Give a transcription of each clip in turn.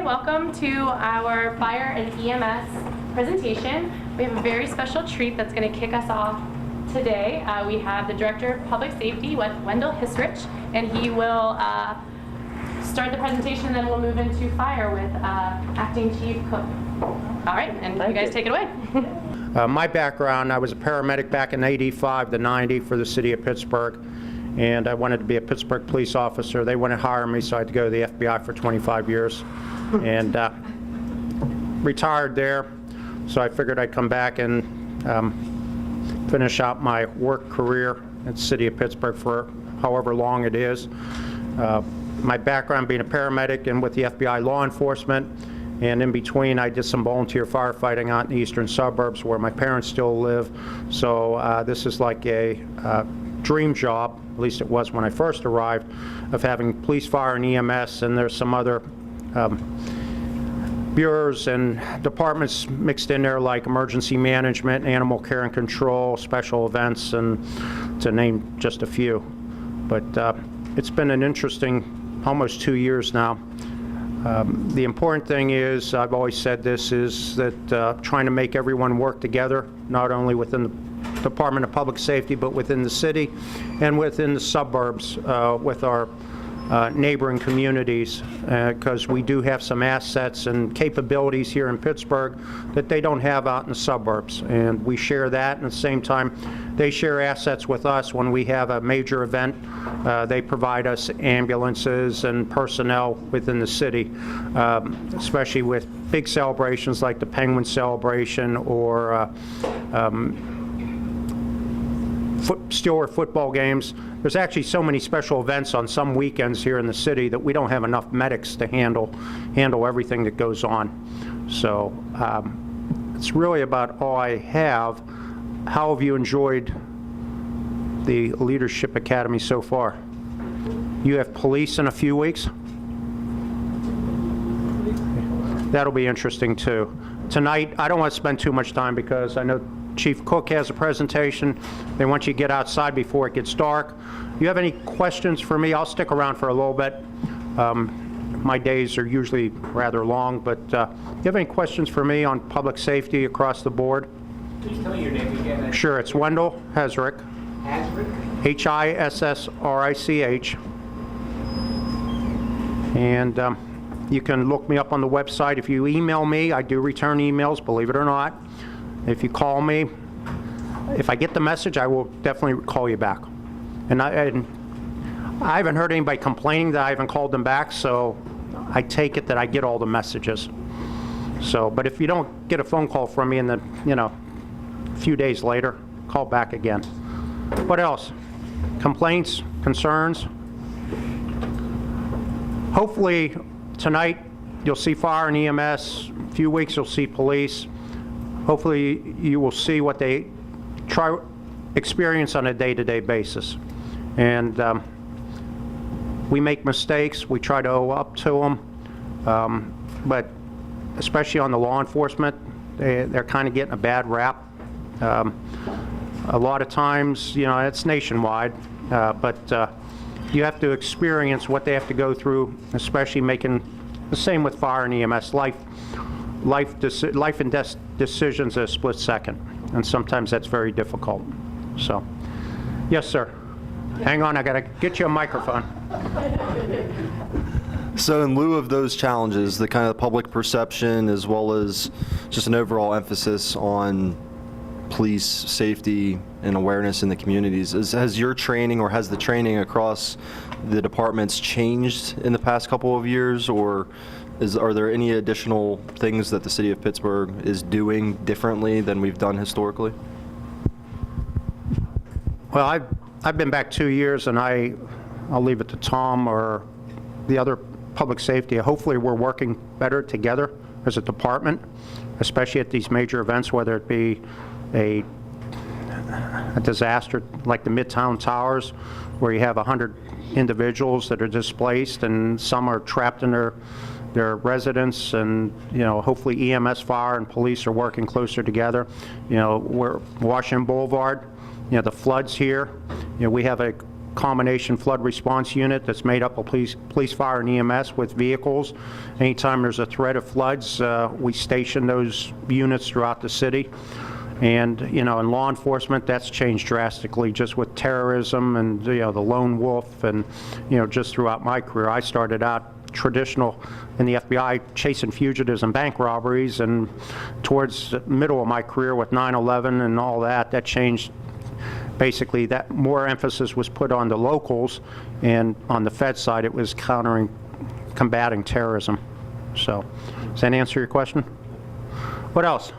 welcome to our fire and EMS presentation. We have a very special treat that's going to kick us off today. We have the Director of Public Safety, Wendell Hisrich, and he will start the presentation, and then we'll move into fire with Acting Chief Cook. All right, and you guys take it away. My background, I was a paramedic back in 85 to 90 for the city of Pittsburgh, and I wanted to be a Pittsburgh police officer. They wouldn't hire me, so I had to go to the FBI for 25 years and retired there. So I figured I'd come back and finish out my work career at the city of Pittsburgh for however long it is. My background being a paramedic and with the FBI law enforcement, and in between I did some volunteer firefighting out in the eastern suburbs where my parents still live. So this is like a dream job, at least it was when I first arrived, of having police, fire, and EMS, and there's some other bureaus and departments mixed in there like emergency management, animal care and control, special events, and to name just a few. But it's been an interesting almost 2 years now. The important thing is, I've always said this, is that trying to make everyone work together, not only within the Department of Public Safety, but within the city and within the suburbs with our neighboring communities, because we do have some assets and capabilities here in Pittsburgh that they don't have out in the suburbs, and we share that. And at the same time, they share assets with us. When we have a major event, they provide us ambulances and personnel within the city, especially with big celebrations like the Penguin celebration or Steeler football games. There's actually so many special events on some weekends here in the city that we don't have enough medics to handle everything that goes on. So it's really about all I have. How have you enjoyed the Leadership Academy so far? You have police in a few weeks? That'll be interesting too. Tonight, I don't want to spend too much time because I know Chief Cook has a presentation. They want you to get outside before it gets dark. You have any questions for me? I'll stick around for a little bit. My days are usually rather long, but do you have any questions for me on public safety across the board? Please tell me your name again. Sure, it's Wendell Hisrich. Hisrich? H-I-S-S-R-I-C-H. And you can look me up on the website. If you email me, I do return emails, believe it or not. If you call me, if I get the message, I will definitely call you back. And I haven't heard anybody complaining that I haven't called them back, so I take it that I get all the messages. So, but if you don't get a phone call from me in the, a few days later, call back again. What else? Complaints, concerns? Hopefully tonight you'll see fire and EMS. In a few weeks you'll see police. Hopefully you will see what they experience on a day-to-day basis. And we make mistakes. We try to owe up to them. But especially on the law enforcement, they're kind of getting a bad rap. A lot of times, it's nationwide, but you have to experience what they have to go through, especially making the same with fire and EMS. Life and death decisions at a split second, and sometimes that's very difficult. So, yes, sir. Hang on, I gotta get you a microphone. So in lieu of those challenges, the kind of public perception as well as just an overall emphasis on police safety and awareness in the communities, has your training or has the training across the departments changed in the past couple of years, or are there any additional things that the city of Pittsburgh is doing differently than we've done historically? Well, I've been back 2 years, and I'll leave it to Tom or the other public safety. Hopefully we're working better together as a department, especially at these major events, whether it be a disaster like the Midtown Towers, where you have 100 individuals that are displaced and some are trapped in their residence, and hopefully EMS, fire, and police are working closer together. We're Washington Boulevard, the floods here. We have a combination flood response unit that's made up of police, fire, and EMS with vehicles. Anytime there's a threat of floods, we station those units throughout the city. And, in law enforcement, that's changed drastically just with terrorism and, the lone wolf and, just throughout my career. I started out traditional in the FBI chasing fugitives and bank robberies, and towards the middle of my career with 9/11 and all that changed. Basically, that more emphasis was put on the locals, and on the Fed side, it was combating terrorism. So, does that answer your question? What else?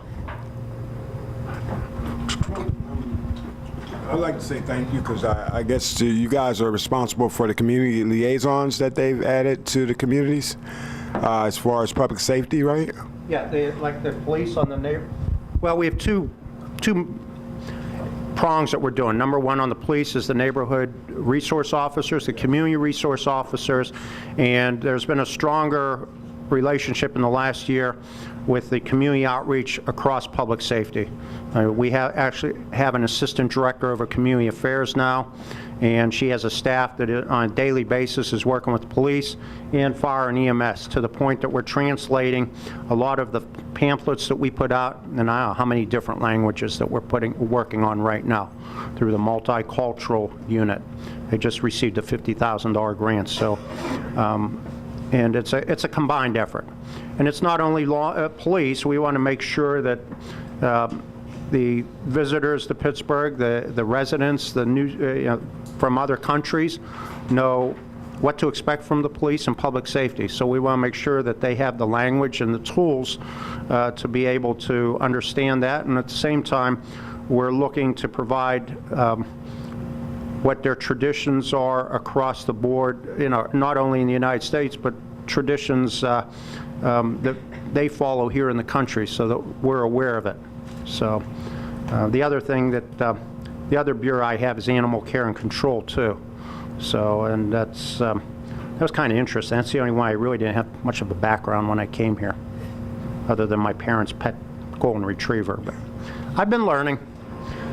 I'd like to say thank you, because I guess you guys are responsible for the community liaisons that they've added to the communities as far as public safety, right? Yeah, like the police on the neighbor. Well, we have two prongs that we're doing. Number one on the police is the neighborhood resource officers, the community resource officers, and there's been a stronger relationship in the last year with the community outreach across public safety. We actually have an assistant director of community affairs now, and she has a staff that on a daily basis is working with police and fire and EMS, to the point that we're translating a lot of the pamphlets that we put out, and I don't know how many different languages that we're working on right now through the multicultural unit. They just received a $50,000 grant, so and it's a combined effort. And it's not only police. We want to make sure that the visitors to Pittsburgh, the residents, the new from other countries, know what to expect from the police and public safety. So we want to make sure that they have the language and the tools to be able to understand that. And at the same time, we're looking to provide what their traditions are across the board, not only in the United States, but traditions that they follow here in the country, so that we're aware of it. So the other thing that the other bureau I have is animal care and control too. So, and that was kind of interesting. That's the only one I really didn't have much of a background when I came here, other than my parents' pet golden retriever. But I've been learning.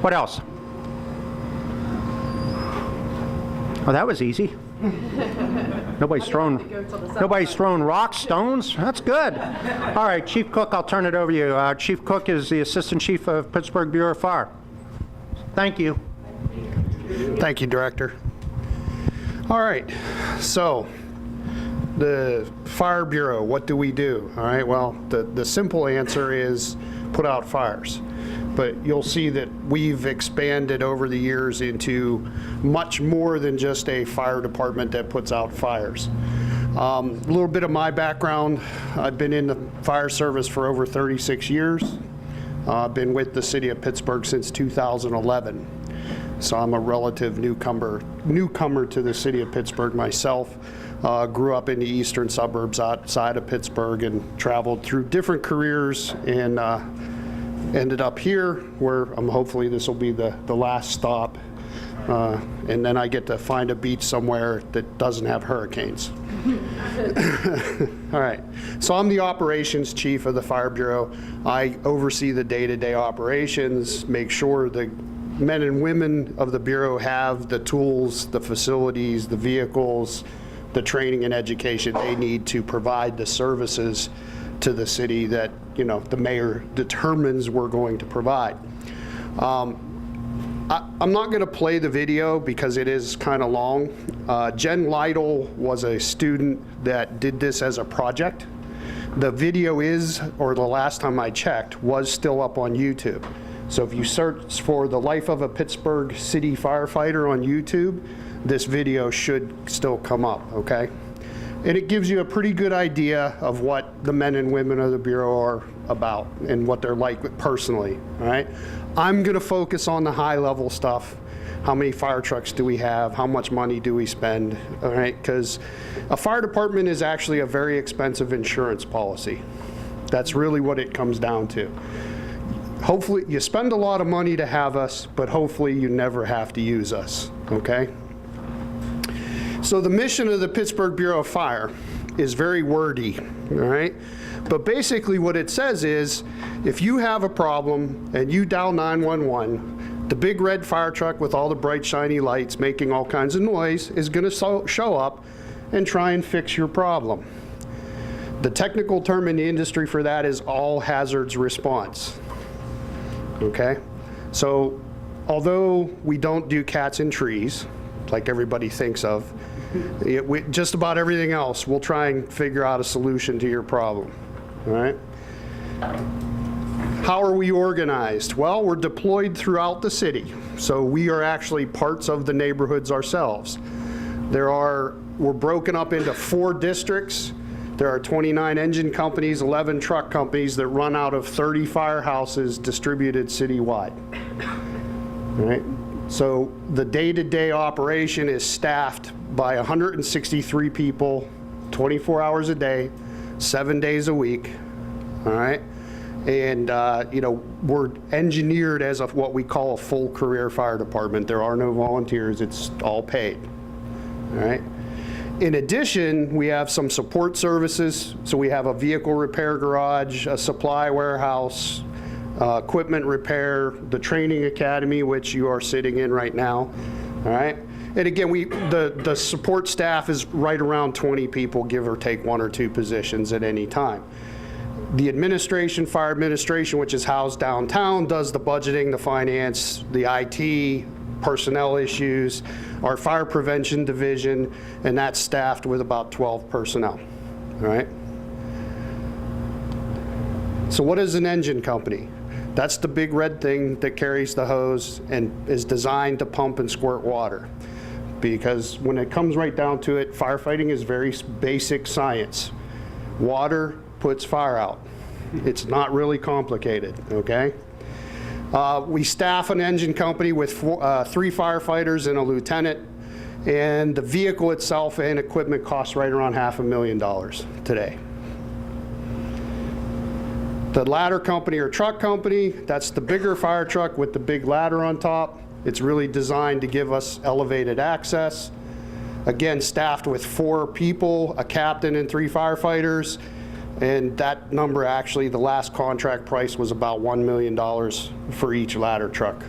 What else? Oh, that was easy. Nobody's thrown rocks, stones. That's good. All right, Chief Cook, I'll turn it over to you. Chief Cook is the Assistant Chief of Pittsburgh Bureau of Fire. Thank you. Thank you, Director. All right, so the Fire Bureau, what do we do? All right, well, the simple answer is put out fires. But you'll see that we've expanded over the years into much more than just a fire department that puts out fires. A little bit of my background: I've been in the fire service for over 36 years. I've been with the city of Pittsburgh since 2011. So I'm a relative newcomer to the city of Pittsburgh myself. Grew up in the eastern suburbs outside of Pittsburgh and traveled through different careers, and ended up here, where hopefully this will be the last stop, and then I get to find a beach somewhere that doesn't have hurricanes. All right, so I'm the operations chief of the Fire Bureau. I oversee the day-to-day operations, make sure the men and women of the Bureau have the tools, the facilities, the vehicles, the training and education they need to provide the services to the city that the mayor determines we're going to provide. I'm not going to play the video because it is kind of long. Jen Lytle was a student that did this as a project. The video is, or the last time I checked, was still up on YouTube. So if you search for the life of a Pittsburgh city firefighter on YouTube, this video should still come up, okay? And it gives you a pretty good idea of what the men and women of the Bureau are about and what they're like personally, all right? I'm gonna focus on the high level stuff. How many fire trucks do we have? How much money do we spend, all right? Because a fire department is actually a very expensive insurance policy. That's really what it comes down to. Hopefully, you spend a lot of money to have us, but hopefully you never have to use us, okay? So the mission of the Pittsburgh Bureau of Fire is very wordy, all right? But basically what it says is, if you have a problem and you dial 911, The big red fire truck with all the bright shiny lights making all kinds of noise is going to show up and try and fix your problem. The technical term in the industry for that is all hazards response. Okay? So although we don't do cats in trees, like everybody thinks of, just about everything else, we'll try and figure out a solution to your problem. All right? How are we organized? Well, we're deployed throughout the city, so we are actually parts of the neighborhoods ourselves. We're broken up into 4 districts. There are 29 engine companies, 11 truck companies that run out of 30 firehouses distributed citywide. All right? So the day-to-day operation is staffed by 163 people, 24 hours a day, 7 days a week. All right? And, we're engineered as what we call a full career fire department. There are no volunteers. It's all paid. All right? In addition, we have some support services. So we have a vehicle repair garage, a supply warehouse, equipment repair, the training academy, which you are sitting in right now. All right? And again, the support staff is right around 20 people, give or take 1 or 2 positions at any time. The administration, fire administration, which is housed downtown, does the budgeting, the finance, the IT, personnel issues, our fire prevention division, and that's staffed with about 12 personnel. All right? So what is an engine company? That's the big red thing that carries the hose and is designed to pump and squirt water. Because when it comes right down to it, firefighting is very basic science. Water puts fire out. It's not really complicated, okay? We staff an engine company with 3 firefighters and a lieutenant, and the vehicle itself and equipment costs right around $500,000 today. The ladder company or truck company, that's the bigger fire truck with the big ladder on top. It's really designed to give us elevated access. Again, staffed with 4 people, a captain and 3 firefighters. And that number, actually, the last contract price was about $1 million for each ladder truck.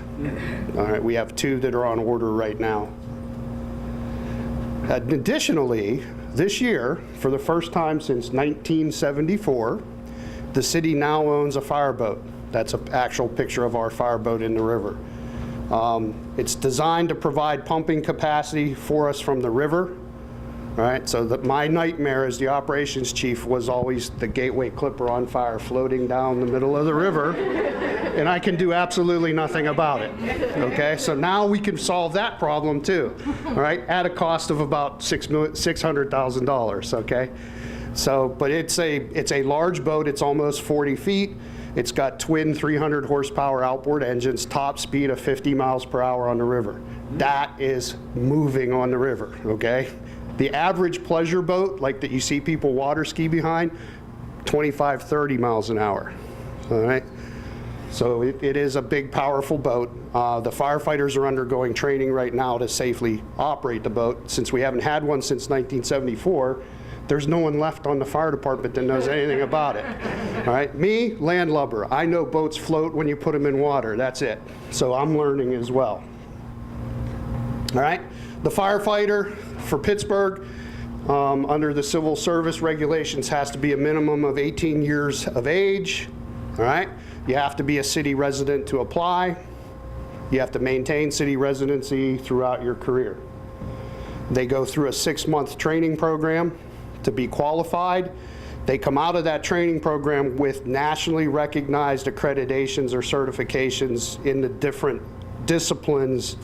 All right, we have 2 that are on order right now. Additionally, this year, for the first time since 1974, the city now owns a fireboat. That's an actual picture of our fireboat in the river. It's designed to provide pumping capacity for us from the river. All right, so my nightmare as the operations chief was always the Gateway Clipper on fire floating down the middle of the river, and I can do absolutely nothing about it. Okay, so now we can solve that problem too. All right, at a cost of about $600,000. Okay, so but it's a large boat. It's almost 40 feet. It's got twin 300 horsepower outboard engines, top speed of 50 miles per hour on the river. That is moving on the river. Okay. The average pleasure boat, like that you see people water ski behind, 25, 30 miles an hour. All right? So it is a big, powerful boat. The firefighters are undergoing training right now to safely operate the boat. Since we haven't had one since 1974, there's no one left on the fire department that knows anything about it. All right? Me, landlubber. I know boats float when you put them in water. That's it. So I'm learning as well. All right? The firefighter for Pittsburgh, under the civil service regulations, has to be a minimum of 18 years of age. All right? You have to be a city resident to apply. You have to maintain city residency throughout your career. They go through a 6-month training program to be qualified. They come out of that training program with nationally recognized accreditations or certifications in the different disciplines.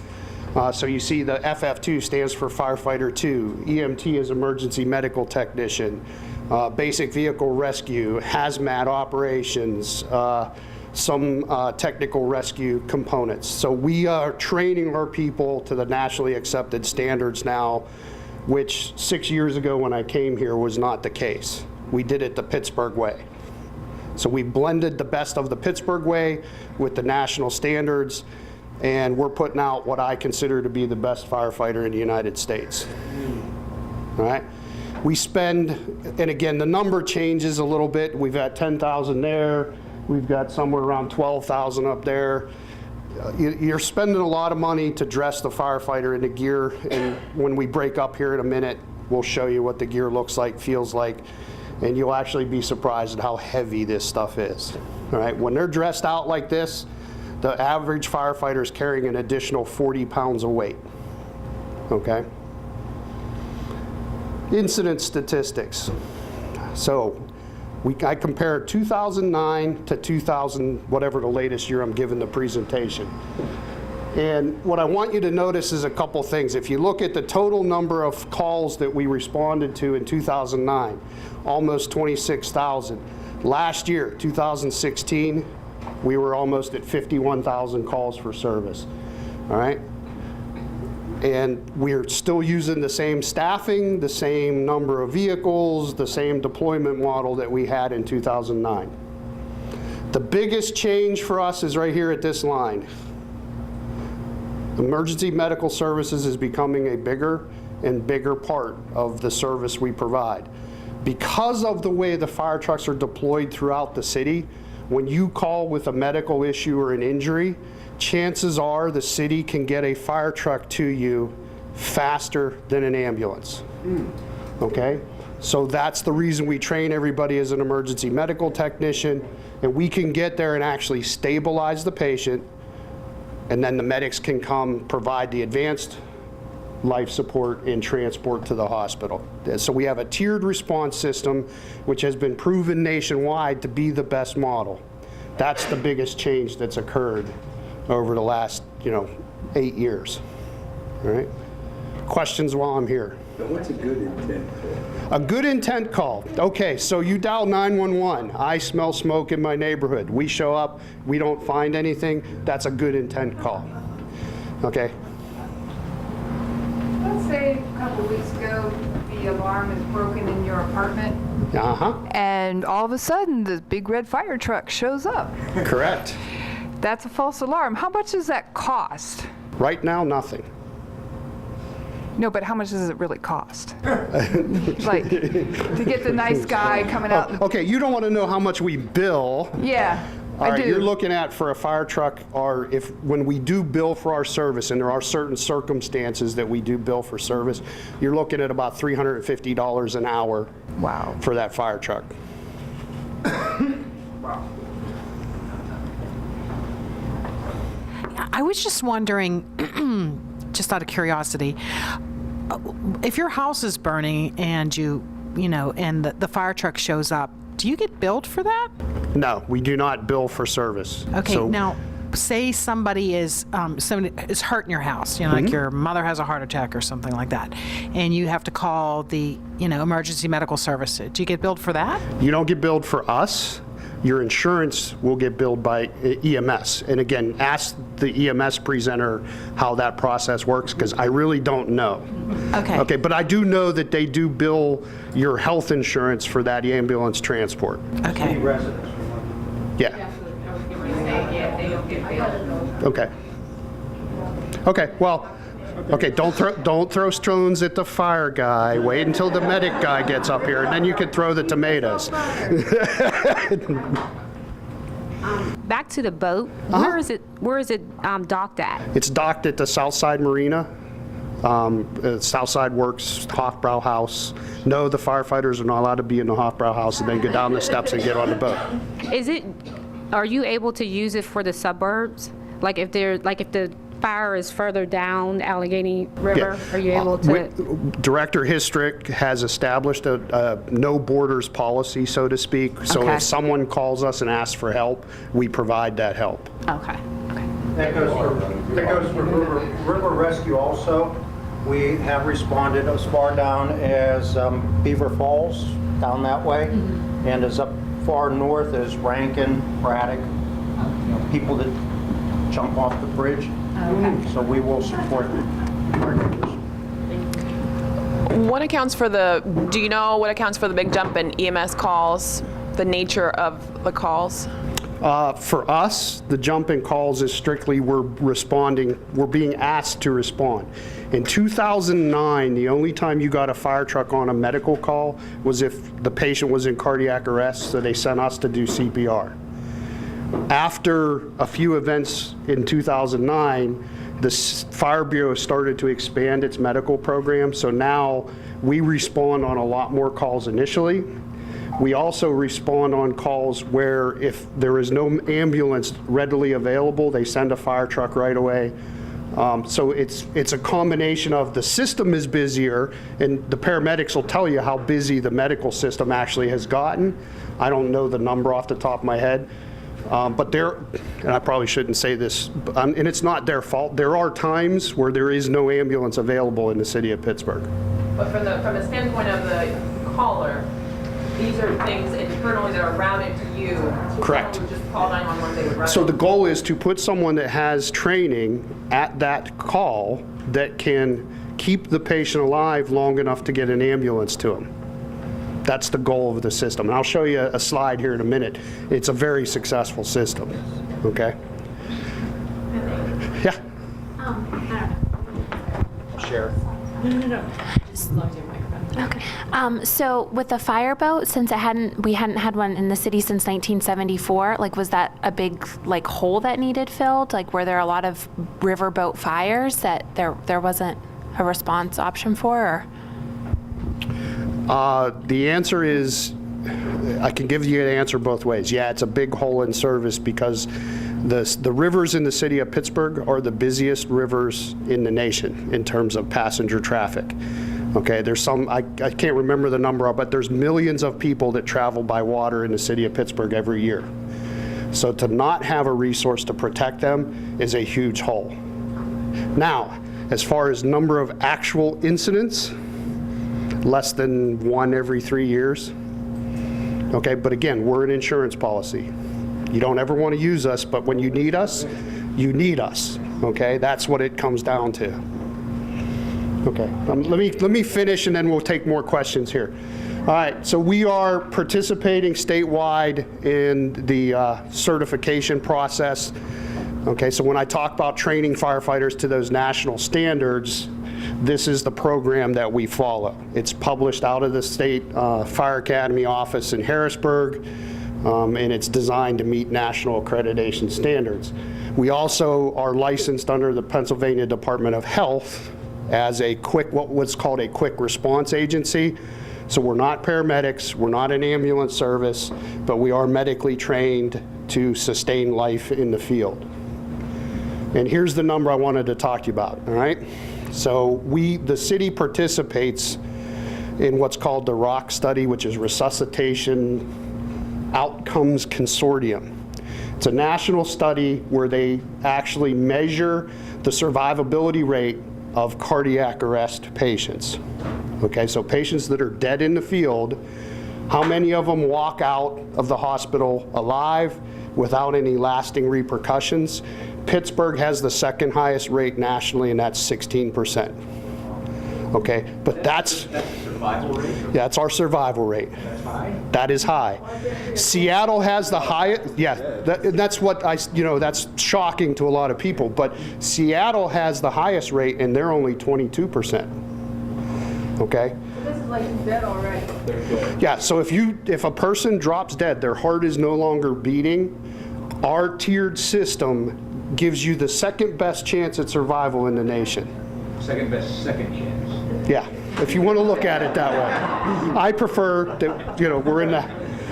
So you see the FF2 stands for Firefighter 2, EMT is Emergency Medical Technician, Basic Vehicle Rescue, Hazmat Operations, some technical rescue components. So we are training our people to the nationally accepted standards now, which 6 years ago when I came here was not the case. We did it the Pittsburgh way. So we blended the best of the Pittsburgh way with the national standards, and we're putting out what I consider to be the best firefighter in the United States. All right? We spend, and again, the number changes a little bit. We've got 10,000 there. We've got somewhere around 12,000 up there. You're spending a lot of money to dress the firefighter in the gear, and when we break up here in a minute, we'll show you what the gear looks like, feels like, and you'll actually be surprised at how heavy this stuff is. All right, when they're dressed out like this, the average firefighter is carrying an additional 40 pounds of weight. Okay? Incident statistics. So I compare 2009 to 2000, whatever the latest year I'm giving the presentation. And what I want you to notice is a couple things. If you look at the total number of calls that we responded to in 2009, almost 26,000. Last year, 2016, we were almost at 51,000 calls for service. All right? And we're still using the same staffing, the same number of vehicles, the same deployment model that we had in 2009. The biggest change for us is right here at this line. Emergency medical services is becoming a bigger and bigger part of the service we provide. Because of the way the fire trucks are deployed throughout the city, when you call with a medical issue or an injury, chances are the city can get a fire truck to you faster than an ambulance. Okay? So that's the reason we train everybody as an emergency medical technician, and we can get there and actually stabilize the patient, and then the medics can come provide the advanced life support and transport to the hospital. So we have a tiered response system, which has been proven nationwide to be the best model. That's the biggest change that's occurred over the last, 8 years. All right? Questions while I'm here? What's a good intent call? A good intent call. Okay, so you dial 911. I smell smoke in my neighborhood. We show up, we don't find anything. That's a good intent call. Okay? Let's say a couple weeks ago, the alarm is broken in your apartment, Uh-huh. and all of a sudden, the big red fire truck shows up. Correct. That's a false alarm. How much does that cost? Right now, nothing. No, but how much does it really cost? Like, to get the nice guy coming out. Okay, you don't want to know how much we bill. Yeah, All I right, do. you're looking at for a fire truck, or when we do bill for our service, and there are certain circumstances that we do bill for service, you're looking at about $350 an hour. Wow. For that fire truck. I was just wondering, just out of curiosity, if your house is burning and and the fire truck shows up, do you get billed for that? No, we do not bill for service. Okay, So- now, say somebody is hurt in your house, like your mother has a heart attack or something like that, and you have to call the, emergency medical services. Do you get billed for that? You don't get billed for us. Your insurance will get billed by EMS. And again, ask the EMS presenter how that process works, because I really don't know. Okay. Okay, but I do know that they do bill your health insurance for that ambulance transport. Okay. Yeah. Okay. Okay, well, okay, don't throw stones at the fire guy. Wait until the medic guy gets up here, and then you can throw the tomatoes. Back to the boat. Where is it docked at? It's docked at the Southside Marina. Southside Works, Hofbrau House. No, the firefighters are not allowed to be in the Hofbrau House and then go down the steps and get on the boat. Are you able to use it for the suburbs? Like if the fire is further down Allegheny River, Yeah. are you able to? Director Histrick has established a no borders policy, so to speak. So Okay. if someone calls us and asks for help, we provide that help. Okay. That goes for river rescue also. We have responded as far down as Beaver Falls, down that way, and as up far north as Rankin, Braddock, people that jump off the bridge. Okay. So we will support our neighbors. What accounts for do you know what accounts for the big jump in EMS calls, the nature of the calls? For us, the jump in calls is strictly we're being asked to respond. In 2009, the only time you got a fire truck on a medical call was if the patient was in cardiac arrest, so they sent us to do CPR. After a few events in 2009, the Fire Bureau started to expand its medical program, so now we respond on a lot more calls initially. We also respond on calls where if there is no ambulance readily available, they send a fire truck right away. So it's a combination of the system is busier, and the paramedics will tell you how busy the medical system actually has gotten. I don't know the number off the top of my head, but and I probably shouldn't say this, and it's not their fault. There are times where there is no ambulance available in the city of Pittsburgh. But from the standpoint of the caller, these are things internally that are routed to you. So Correct. someone would just call 911, they would route So it. the goal is to put someone that has training at that call that can keep the patient alive long enough to get an ambulance to them. That's the goal of the system. And I'll show you a slide here in a minute. It's a very successful system, okay? Yeah? Share. Okay. So with the fireboat, since we hadn't had one in the city since 1974, like was that a big like hole that needed filled? Like were there a lot of riverboat fires that there wasn't a response option for? Or? The answer is, I can give you an answer both ways. Yeah, it's a big hole in service because the rivers in the city of Pittsburgh are the busiest rivers in the nation in terms of passenger traffic. Okay, there's some, I can't remember the number, but there's millions of people that travel by water in the city of Pittsburgh every year. So to not have a resource to protect them is a huge hole. Now, as far as number of actual incidents, less than 1 every 3 years. Okay, but again, we're an insurance policy. You don't ever want to use us, but when you need us, you need us. Okay, that's what it comes down to. Okay, let me finish and then we'll take more questions here. All right, so we are participating statewide in the certification process. Okay, so when I talk about training firefighters to those national standards, this is the program that we follow. It's published out of the State Fire Academy office in Harrisburg, and it's designed to meet national accreditation standards. We also are licensed under the Pennsylvania Department of Health as what's called a quick response agency. So we're not paramedics, we're not an ambulance service, but we are medically trained to sustain life in the field. And here's the number I wanted to talk to you about, all right? So the city participates in what's called the ROC study, which is Resuscitation Outcomes Consortium. It's a national study where they actually measure the survivability rate of cardiac arrest patients. Okay, so patients that are dead in the field, how many of them walk out of the hospital alive without any lasting repercussions? Pittsburgh has the second highest rate nationally, and that's 16%. Okay, but that's Survival rate? yeah, that's our survival rate. That's high? That is high. Seattle has the highest, yeah, that's what that's shocking to a lot of people, but Seattle has the highest rate and they're only 22%. Okay? This is like dead already. Yeah, so if a person drops dead, their heart is no longer beating, our tiered system gives you the second best chance at survival in the nation. Second best, second chance. Yeah, if you want to look at it that way. I prefer that,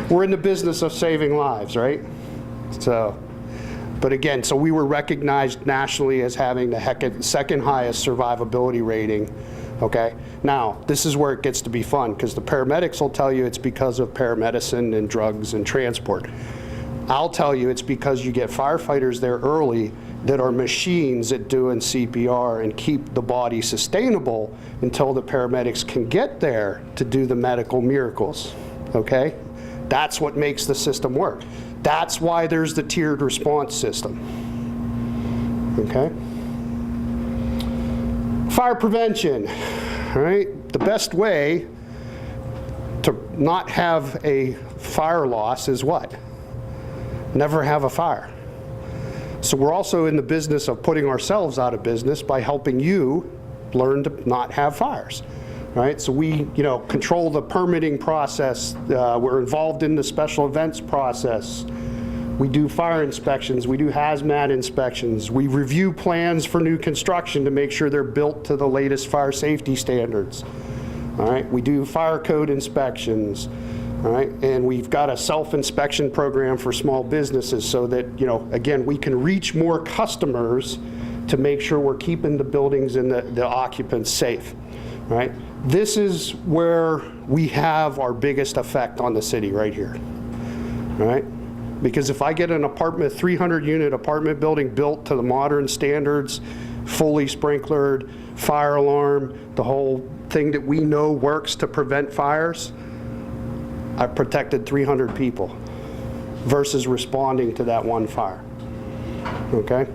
we're in the business of saving lives, right? So, but again, so we were recognized nationally as having the second highest survivability rating, okay? Now, this is where it gets to be fun, because the paramedics will tell you it's because of paramedicine and drugs and transport. I'll tell you it's because you get firefighters there early that are machines at doing CPR and keep the body sustainable until the paramedics can get there to do the medical miracles, okay? That's what makes the system work. That's why there's the tiered response system, okay? Fire prevention, all right? The best way to not have a fire loss is what? Never have a fire. So we're also in the business of putting ourselves out of business by helping you learn to not have fires, right? So we, control the permitting process. We're involved in the special events process. We do fire inspections, we do hazmat inspections, we review plans for new construction to make sure they're built to the latest fire safety standards. All right, we do fire code inspections, all right, and we've got a self-inspection program for small businesses so that, you know, again, we can reach more customers to make sure we're keeping the buildings and the occupants safe, right? This is where we have our biggest effect on the city, right here, all right? Because if I get an apartment, 300-unit apartment building built to the modern standards, fully sprinklered, fire alarm, the whole thing that we know works to prevent fires, I've protected 300 people versus responding to that one fire, okay?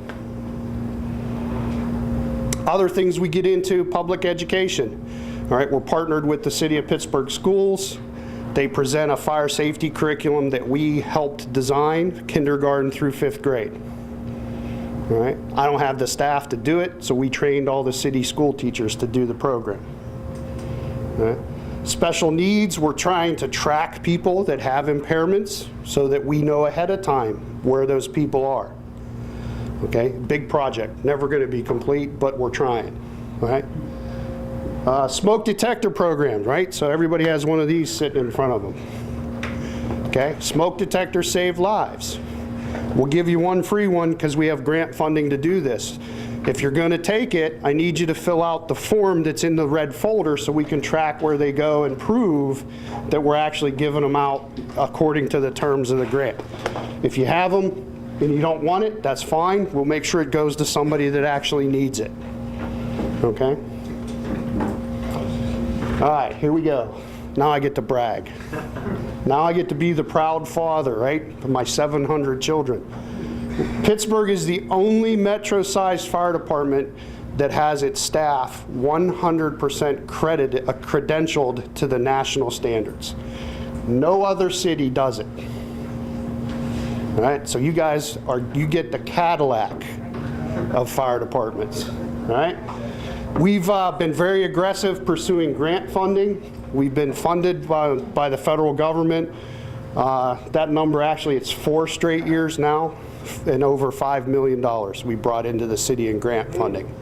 Other things we get into, public education. All right, we're partnered with the City of Pittsburgh Schools. They present a fire safety curriculum that we helped design, kindergarten through 5th grade. All right, I don't have the staff to do it, so we trained all the city school teachers to do the program. All right. Special needs, we're trying to track people that have impairments so that we know ahead of time where those people are. Okay, big project, never going to be complete, but we're trying, right? Smoke detector program, right? So everybody has one of these sitting in front of them. Okay, smoke detectors save lives. We'll give you one free one because we have grant funding to do this. If you're going to take it, I need you to fill out the form that's in the red folder so we can track where they go and prove that we're actually giving them out according to the terms of the grant. If you have them and you don't want it, that's fine. We'll make sure it goes to somebody that actually needs it. Okay? All right, here we go. Now I get to brag. Now I get to be the proud father, right, of my 700 children. Pittsburgh is the only metro-sized fire department that has its staff 100% credentialed to the national standards. No other city does it. All right, so you guys you get the Cadillac of fire departments. All right, we've been very aggressive pursuing grant funding. We've been funded by the federal government. That number, actually, it's 4 straight years now, and over $5 million we brought into the city in grant funding.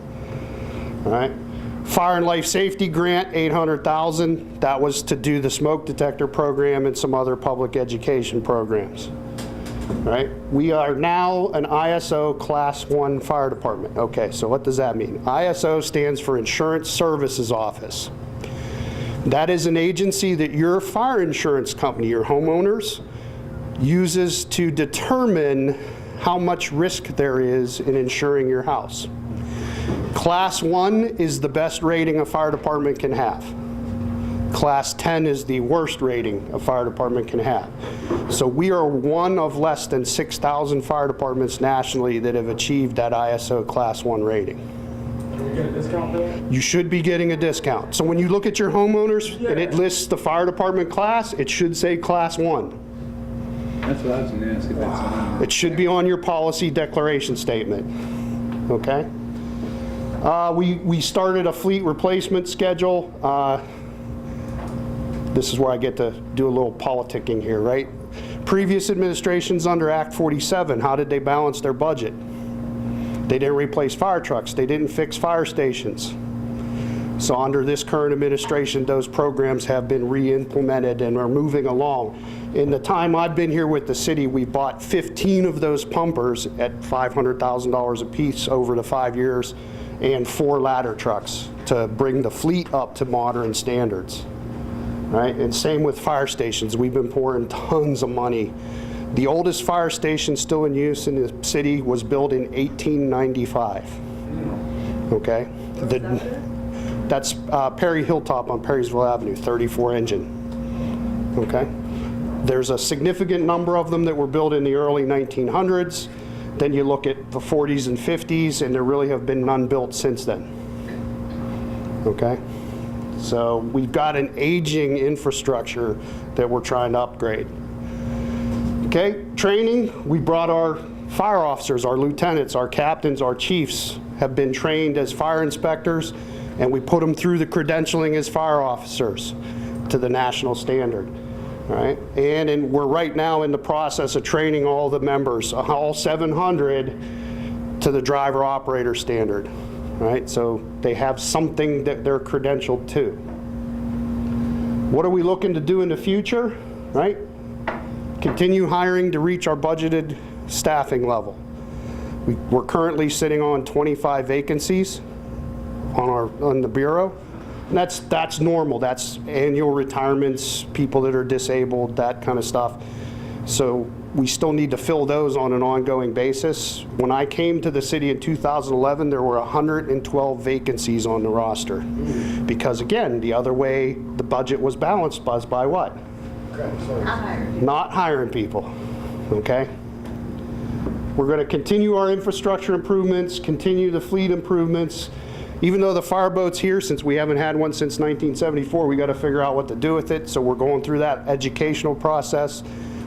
All right, fire and life safety grant, $800,000. That was to do the smoke detector program and some other public education programs. All right, we are now an ISO Class 1 fire department. Okay, so what does that mean? ISO stands for Insurance Services Office. That is an agency that your fire insurance company, your homeowners, uses to determine how much risk there is in insuring your house. Class 1 is the best rating a fire department can have. Class 10 is the worst rating a fire department can have. So we are one of less than 6,000 fire departments nationally that have achieved that ISO Class 1 rating. Can we get a discount there? You should be getting a discount. So when you look at your homeowners and it lists the fire department class, it should say Class 1. That's what I was going to ask if that's on. It should be on your policy declaration statement, okay? We started a fleet replacement schedule. This is where I get to do a little politicking here, right? Previous administrations under Act 47, how did they balance their budget? They didn't replace fire trucks. They didn't fix fire stations. So under this current administration, those programs have been re-implemented and are moving along. In the time I've been here with the city, we bought 15 of those pumpers at $500,000 a piece over the 5 years and 4 ladder trucks to bring the fleet up to modern standards. Right? And same with fire stations. We've been pouring tons of money. The oldest fire station still in use in the city was built in 1895. Okay? That's Perry Hilltop on Perrysville Avenue, 34 engine. Okay? There's a significant number of them that were built in the early 1900s. Then you look at the 40s and 50s, and there really have been none built since then. Okay? So we've got an aging infrastructure that we're trying to upgrade. Okay, training, we brought our fire officers, our lieutenants, our captains, our chiefs have been trained as fire inspectors, and we put them through the credentialing as fire officers to the national standard. All right, and we're right now in the process of training all the members, all 700, to the driver operator standard. All right, so they have something that they're credentialed to. What are we looking to do in the future? Right? Continue hiring to reach our budgeted staffing level. We're currently sitting on 25 vacancies on the bureau. And that's normal. That's annual retirements, people that are disabled, that kind of stuff. So we still need to fill those on an ongoing basis. When I came to the city in 2011, there were 112 vacancies on the roster. Because again, the other way the budget was balanced was by what? Not hiring people, okay? We're going to continue our infrastructure improvements, continue the fleet improvements. Even though the fireboat's here, since we haven't had one since 1974, we got to figure out what to do with it. So we're going through that educational process.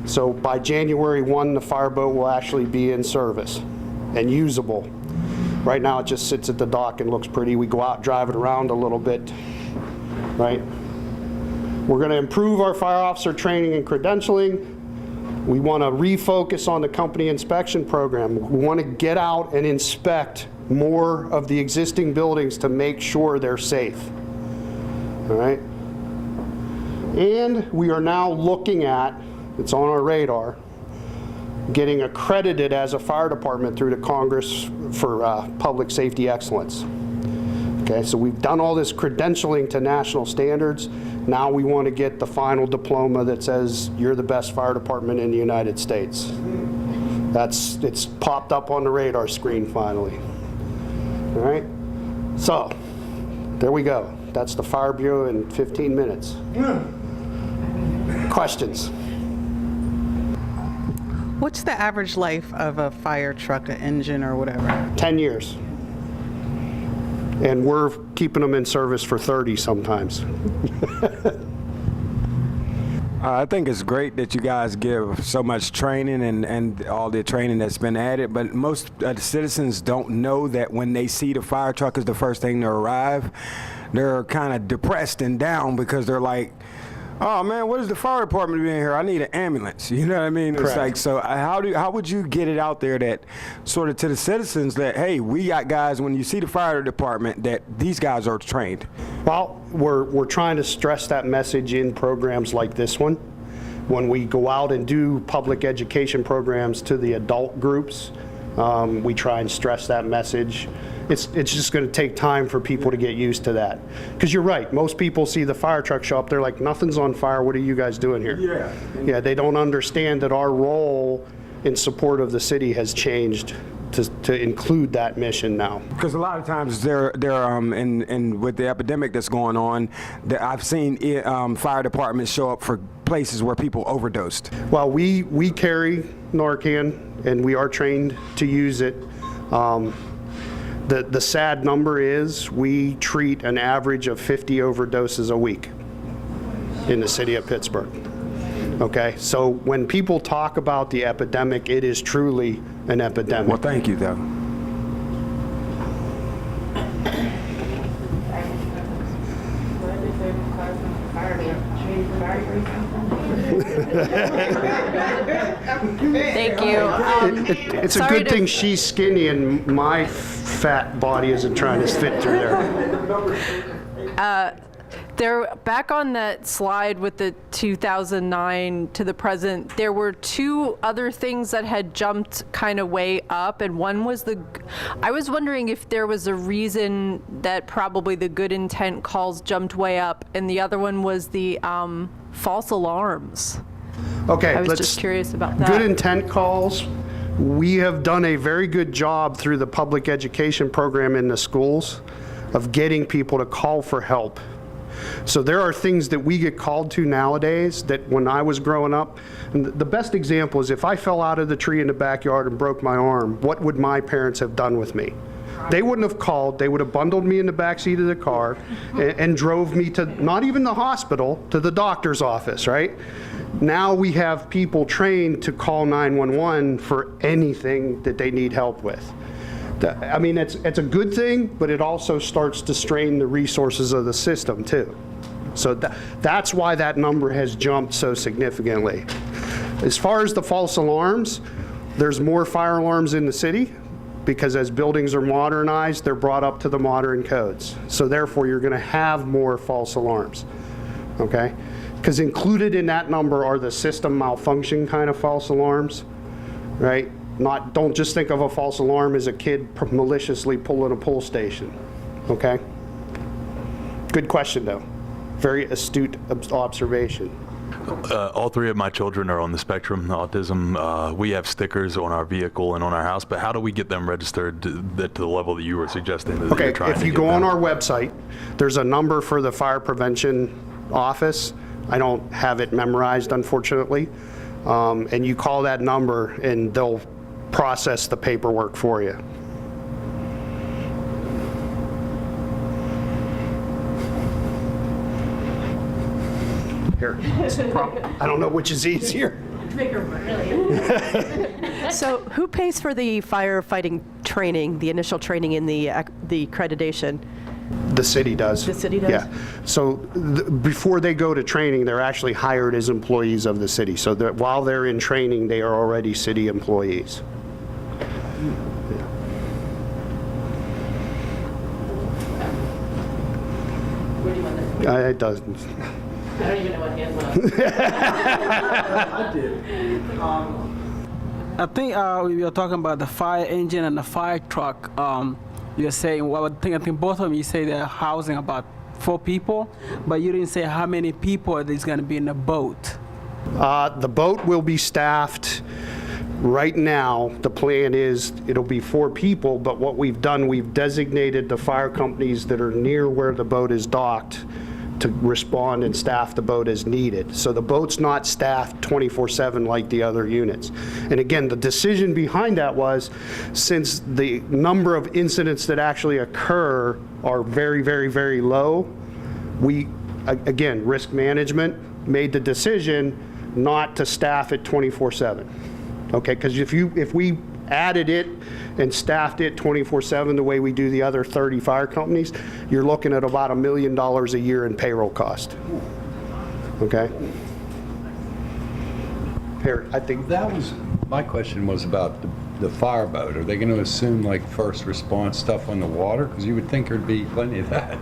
So by January 1, the fireboat will actually be in service and usable. Right now it just sits at the dock and looks pretty. We go out, drive it around a little bit, right? We're going to improve our fire officer training and credentialing. We want to refocus on the company inspection program. We want to get out and inspect more of the existing buildings to make sure they're safe. All right? And we are now looking at, it's on our radar, getting accredited as a fire department through the Congress for Public Safety Excellence. Okay, so we've done all this credentialing to national standards. Now we want to get the final diploma that says you're the best fire department in the United States. It's popped up on the radar screen finally. All right, so there we go. That's the Fire Bureau in 15 minutes. Questions? What's the average life of a fire truck, an engine or whatever? 10 years. And we're keeping them in service for 30 sometimes. I think it's great that you guys give so much training and all the training that's been added, but most citizens don't know that when they see the fire truck as the first thing to arrive, they're kind of depressed and down because they're like, oh man, what is the fire department doing here? I need an ambulance. You know what I mean? Correct. It's like, so how would you get it out there that sort of to the citizens that, hey, we got guys, when you see the fire department, that these guys are trained? Well, we're trying to stress that message in programs like this one. When we go out and do public education programs to the adult groups, we try and stress that message. It's just going to take time for people to get used to that. Because you're right, most people see the fire truck show up, they're like, nothing's on fire, what are you guys doing here? Yeah. Yeah, they don't understand that our role in support of the city has changed to include that mission now. Because a lot of times and with the epidemic that's going on, I've seen fire departments show up for places where people overdosed. Well, we carry Narcan and we are trained to use it. The sad number is we treat an average of 50 overdoses a week in the city of Pittsburgh. Okay, so when people talk about the epidemic, it is truly an epidemic. Well, thank you, though. Thank you. It's a good thing she's skinny and my fat body isn't trying to fit through there. There, back on that slide with the 2009 to the present, there were two other things that had jumped kind of way up, and one was I was wondering if there was a reason that probably the good intent calls jumped way up, and the other one was the false alarms. Okay, I was just curious about that. Good intent calls. We have done a very good job through the public education program in the schools of getting people to call for help. So there are things that we get called to nowadays that when I was growing up, and the best example is if I fell out of the tree in the backyard and broke my arm, what would my parents have done with me? They wouldn't have called. They would have bundled me in the backseat of the car and drove me to not even the hospital, to the doctor's office, right? Now we have people trained to call 911 for anything that they need help with. I mean, it's a good thing, but it also starts to strain the resources of the system too. So that's why that number has jumped so significantly. As far as the false alarms, there's more fire alarms in the city because as buildings are modernized, they're brought up to the modern codes. So therefore, you're going to have more false alarms, okay? Because included in that number are the system malfunction kind of false alarms, right? Don't just think of a false alarm as a kid maliciously pulling a pull station, okay? Good question, though. Very astute observation. All three of my children are on the spectrum, autism. We have stickers on our vehicle and on our house, but how do we get them registered to the level that you were suggesting? That Okay, you're trying if to you get go on them? our website, there's a number for the fire prevention office. I don't have it memorized, unfortunately. And you call that number and they'll process the paperwork for you. Here, I don't know which is easier. So who pays for the firefighting training, the initial training in the accreditation? The city does. The city does? Yeah. So before they go to training, they're actually hired as employees of the city. So that while they're in training, they are already city employees. Where do you want this? It doesn't. I don't even know what hand was. I did. I think we were talking about the fire engine and the fire truck. You're saying, well, I think both of you say they're housing about 4 people, but you didn't say how many people there's going to be in the boat. The boat will be staffed. Right now, the plan is it'll be 4 people, but what we've done, we've designated the fire companies that are near where the boat is docked to respond and staff the boat as needed. So the boat's not staffed 24/7 like the other units. And again, the decision behind that was, since the number of incidents that actually occur are very, very, very low, we, again, risk management made the decision not to staff it 24/7. Okay, because if we added it and staffed it 24/7 the way we do the other 30 fire companies, you're looking at about $1 million a year in payroll cost. Okay? Here, I think That was, my question was about the fireboat. Are they going to assume like first response stuff on the water? Because you would think there'd be plenty of that.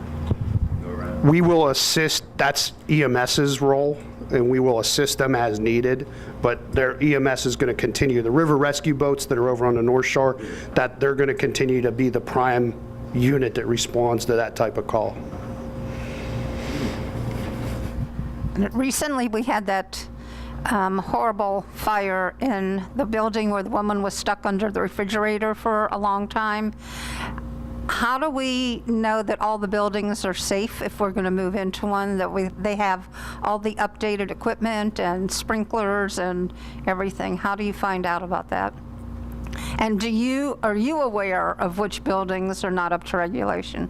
we will assist, that's EMS's role, and we will assist them as needed, but their EMS is going to continue. The river rescue boats that are over on the North Shore, that they're going to continue to be the prime unit that responds to that type of call. Recently, we had that horrible fire in the building where the woman was stuck under the refrigerator for a long time. How do we know that all the buildings are safe if we're going to move into one, that they have all the updated equipment and sprinklers and everything? How do you find out about that? And are you aware of which buildings are not up to regulation?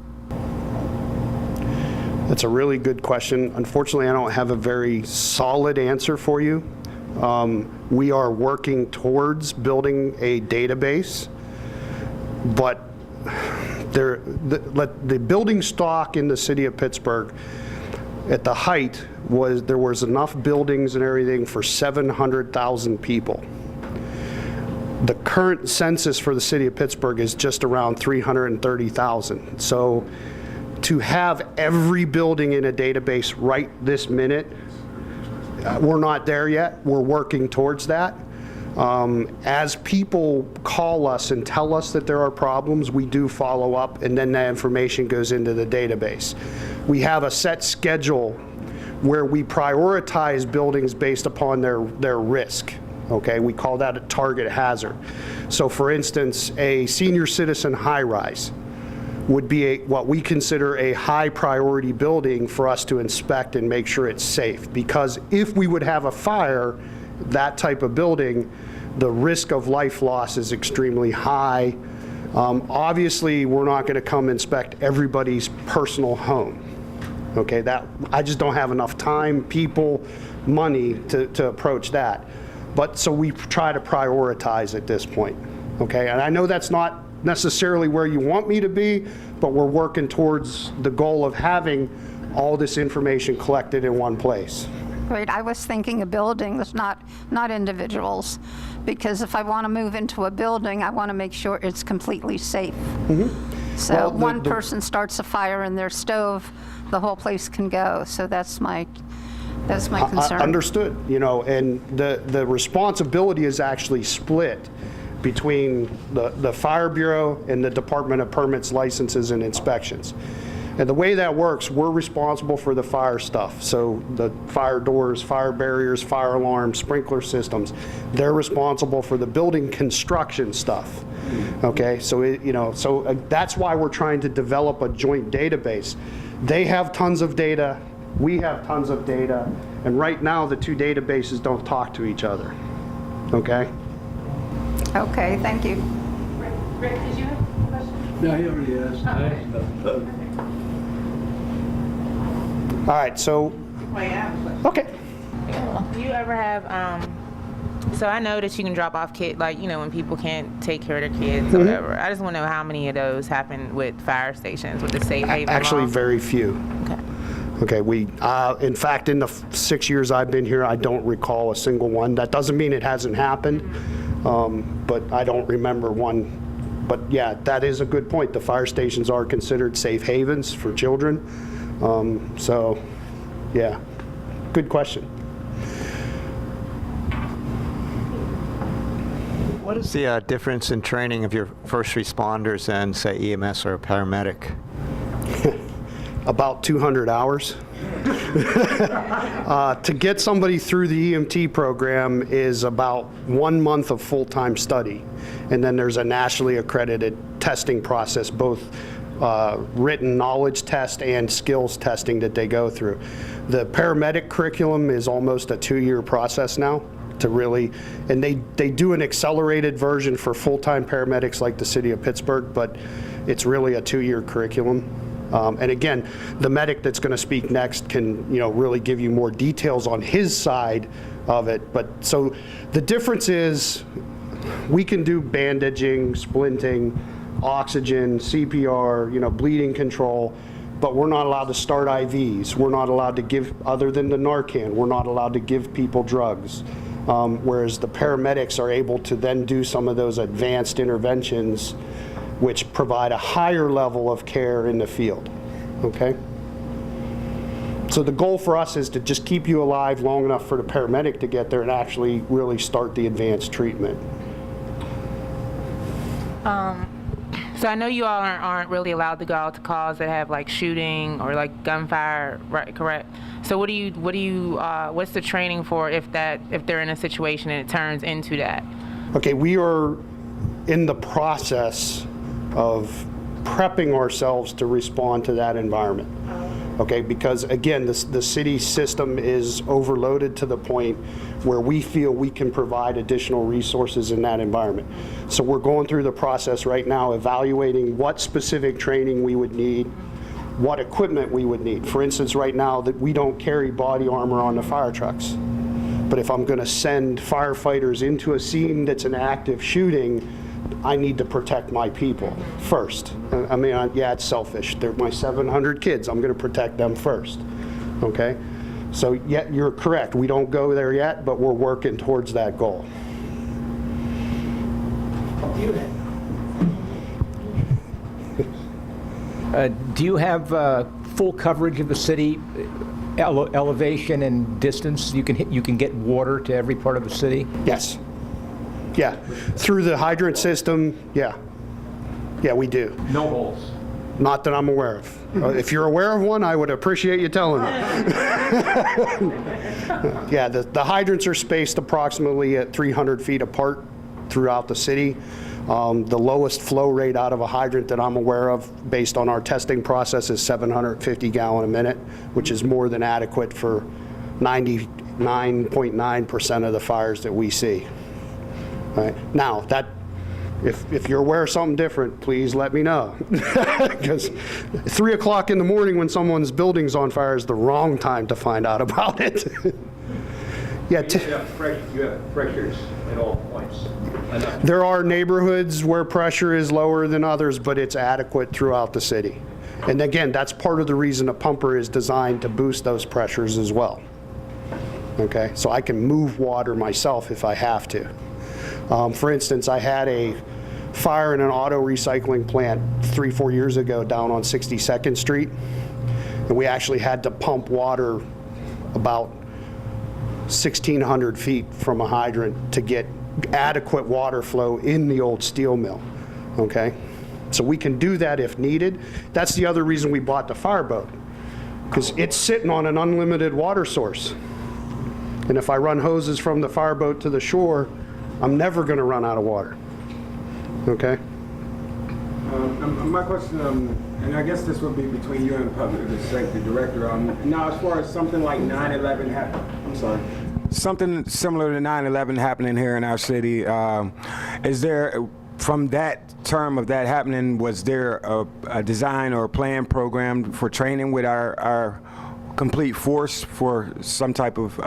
That's a really good question. Unfortunately, I don't have a very solid answer for you. We are working towards building a database, but the building stock in the city of Pittsburgh at the height there was enough buildings and everything for 700,000 people. The current census for the city of Pittsburgh is just around 330,000. So to have every building in a database right this minute, we're not there yet. We're working towards that. As people call us and tell us that there are problems, we do follow up, and then that information goes into the database. We have a set schedule where we prioritize buildings based upon their risk. Okay, we call that a target hazard. So for instance, a senior citizen high-rise would be what we consider a high priority building for us to inspect and make sure it's safe. Because if we would have a fire, that type of building, the risk of life loss is extremely high. Obviously, we're not going to come inspect everybody's personal home. Okay, I just don't have enough time, people, money to approach that. But so we try to prioritize at this point. Okay, and I know that's not necessarily where you want me to be, but we're working towards the goal of having all this information collected in one place. Great. I was thinking of buildings, not individuals, because if I want to move into a building, I want to make sure it's completely safe. So Well, one person starts a fire in their stove, the whole place can go. So that's my concern. Understood, and the responsibility is actually split between the Fire Bureau and the Department of Permits, Licenses, and Inspections. And the way that works, we're responsible for the fire stuff. So the fire doors, fire barriers, fire alarms, sprinkler systems. They're responsible for the building construction stuff. Okay, so that's why we're trying to develop a joint database. They have tons of data, we have tons of data, and right now the two databases don't talk to each other. Okay? Okay, thank you. Rick, did you have a question? No, he already asked. All right, so, okay. Do you ever have, so I know that you can drop off kids, like, when people can't take care of their kids or whatever. I just want to know how many of those happen with fire stations, with the safe haven Actually, law? very few. Okay, in fact, in the 6 years I've been here, I don't recall a single one. That doesn't mean it hasn't happened, but I don't remember one. But yeah, that is a good point. The fire stations are considered safe havens for children. So, yeah, good question. What is the difference in training of your first responders and, say, EMS or a paramedic? About 200 hours. To get somebody through the EMT program is about 1 month of full-time study. And then there's a nationally accredited testing process, both written knowledge test and skills testing that they go through. The paramedic curriculum is almost a 2-year process now to really, and they do an accelerated version for full-time paramedics like the city of Pittsburgh, but it's really a 2-year curriculum. And again, the medic that's going to speak next can, really give you more details on his side of it. But so the difference is we can do bandaging, splinting, oxygen, CPR, bleeding control, but we're not allowed to start IVs. We're not allowed to give, other than the Narcan, we're not allowed to give people drugs. Whereas the paramedics are able to then do some of those advanced interventions which provide a higher level of care in the field, okay? So the goal for us is to just keep you alive long enough for the paramedic to get there and actually really start the advanced treatment. So I know you all aren't really allowed to go out to calls that have like shooting or like gunfire, right? Correct. So what's the training for if they're in a situation and it turns into that? Okay, we are in the process of prepping ourselves to respond to that environment. Okay, because again, the city system is overloaded to the point where we feel we can provide additional resources in that environment. So we're going through the process right now, evaluating what specific training we would need, what equipment we would need. For instance, right now that we don't carry body armor on the fire trucks. But if I'm going to send firefighters into a scene that's an active shooting, I need to protect my people first. I mean, yeah, it's selfish. They're my 700 kids. I'm going to protect them first. Okay? So, yeah, you're correct. We don't go there yet, but we're working towards that goal. Do you have full coverage of the city, elevation and distance? You can get water to every part of the city? Yes. Yeah. Through the hydrant system, yeah. Yeah, we do. No holes? Not that I'm aware of. If you're aware of one, I would appreciate you telling me. Yeah, the hydrants are spaced approximately at 300 feet apart throughout the city. The lowest flow rate out of a hydrant that I'm aware of, based on our testing process, is 750 gallon a minute, which is more than adequate for 99.9% of the fires that we see. Right. Now, if you're aware of something different, please let me know. Because 3 o'clock in the morning when someone's building's on fire is the wrong time to find out about it. Yeah. You have pressures at all points. There are neighborhoods where pressure is lower than others, but it's adequate throughout the city. And again, that's part of the reason a pumper is designed to boost those pressures as well. Okay, so I can move water myself if I have to. For instance, I had a fire in an auto recycling plant 3-4 years ago down on 62nd Street, and we actually had to pump water about 1,600 feet from a hydrant to get adequate water flow in the old steel mill. Okay, so we can do that if needed. That's the other reason we bought the fireboat, because it's sitting on an unlimited water source. And if I run hoses from the fireboat to the shore, I'm never going to run out of water. Okay? My question, and I guess this would be between you and the public safety director. Now, as far as something like 9/11 happened, I'm sorry. Something similar to 9/11 happening here in our city. Is there, from that term of that happening, was there a design or a plan program for training with our complete force for some type of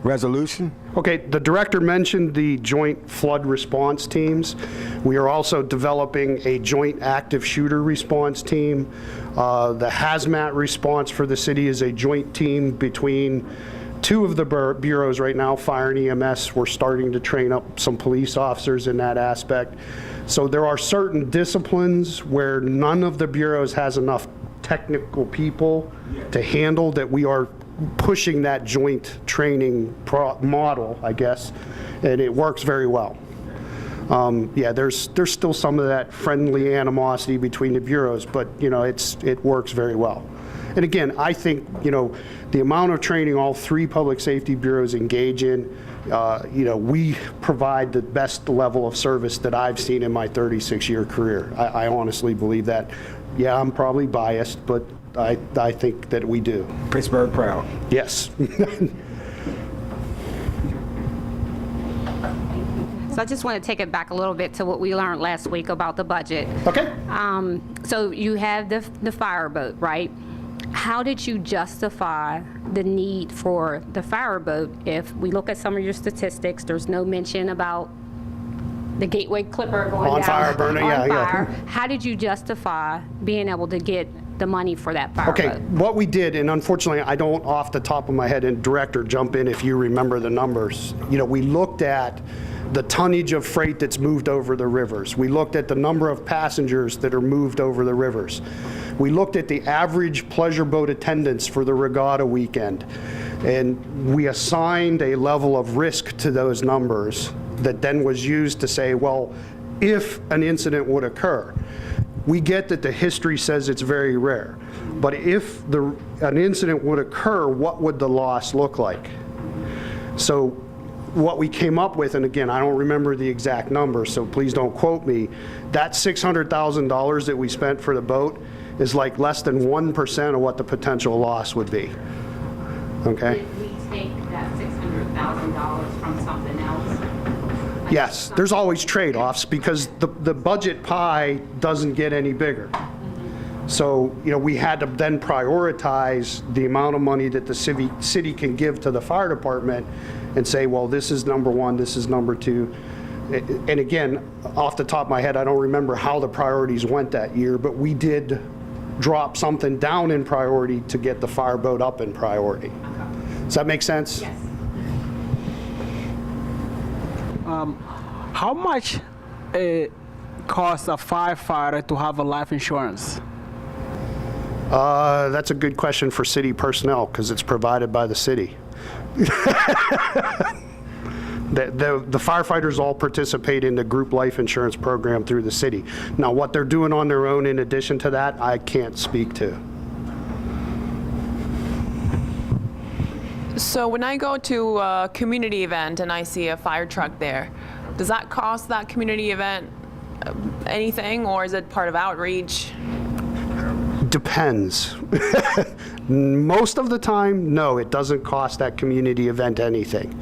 resolution? Okay, the director mentioned the joint flood response teams. We are also developing a joint active shooter response team. The hazmat response for the city is a joint team between two of the bureaus right now, fire and EMS. We're starting to train up some police officers in that aspect. So there are certain disciplines where none of the bureaus has enough technical people to handle, that we are pushing that joint training model, I guess, and it works very well. Yeah, there's still some of that friendly animosity between the bureaus, but it works very well. And again, I think the amount of training all three public safety bureaus engage in, we provide the best level of service that I've seen in my 36-year career. I honestly believe that. Yeah, I'm probably biased, but I think that we do. Pittsburgh proud. Yes. So I just want to take it back a little bit to what we learned last week about the budget. Okay. So you have the fireboat, right? How did you justify the need for the fireboat? If we look at some of your statistics, there's no mention about the Gateway Clipper going on down fire, burner, on fire. Yeah. How did you justify being able to get the money for that fireboat? Okay, what we did, and unfortunately I don't off the top of my head, and director, jump in if you remember the numbers. We looked at the tonnage of freight that's moved over the rivers. We looked at the number of passengers that are moved over the rivers. We looked at the average pleasure boat attendance for the regatta weekend, and we assigned a level of risk to those numbers that then was used to say, well, if an incident would occur, we get that the history says it's very rare, but if an incident would occur, what would the loss look like? So what we came up with, and again, I don't remember the exact number, so please don't quote me, that $600,000 that we spent for the boat is like less than 1% of what the potential loss would be. Okay? Did we take that $600,000 from something else? Yes, there's always trade-offs because the budget pie doesn't get any bigger. So, we had to then prioritize the amount of money that the city can give to the fire department and say, well, this is number one, this is number two. And again, off the top of my head, I don't remember how the priorities went that year, but we did drop something down in priority to get the fireboat up in priority. Does that make sense? Yes. How much it costs a firefighter to have a life insurance? That's a good question for city personnel because it's provided by the city. The firefighters all participate in the group life insurance program through the city. Now, what they're doing on their own in addition to that, I can't speak to. So when I go to a community event and I see a fire truck there, does that cost that community event anything, or is it part of outreach? Depends. Most of the time, no, it doesn't cost that community event anything.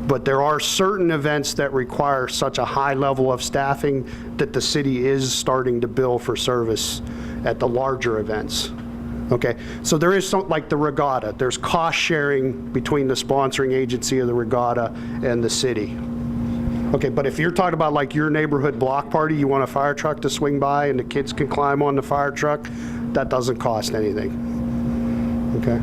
But there are certain events that require such a high level of staffing that the city is starting to bill for service at the larger events. Okay, so there is something like the regatta. There's cost sharing between the sponsoring agency of the regatta and the city. Okay, but if you're talking about like your neighborhood block party, you want a fire truck to swing by and the kids can climb on the fire truck, that doesn't cost anything. Okay?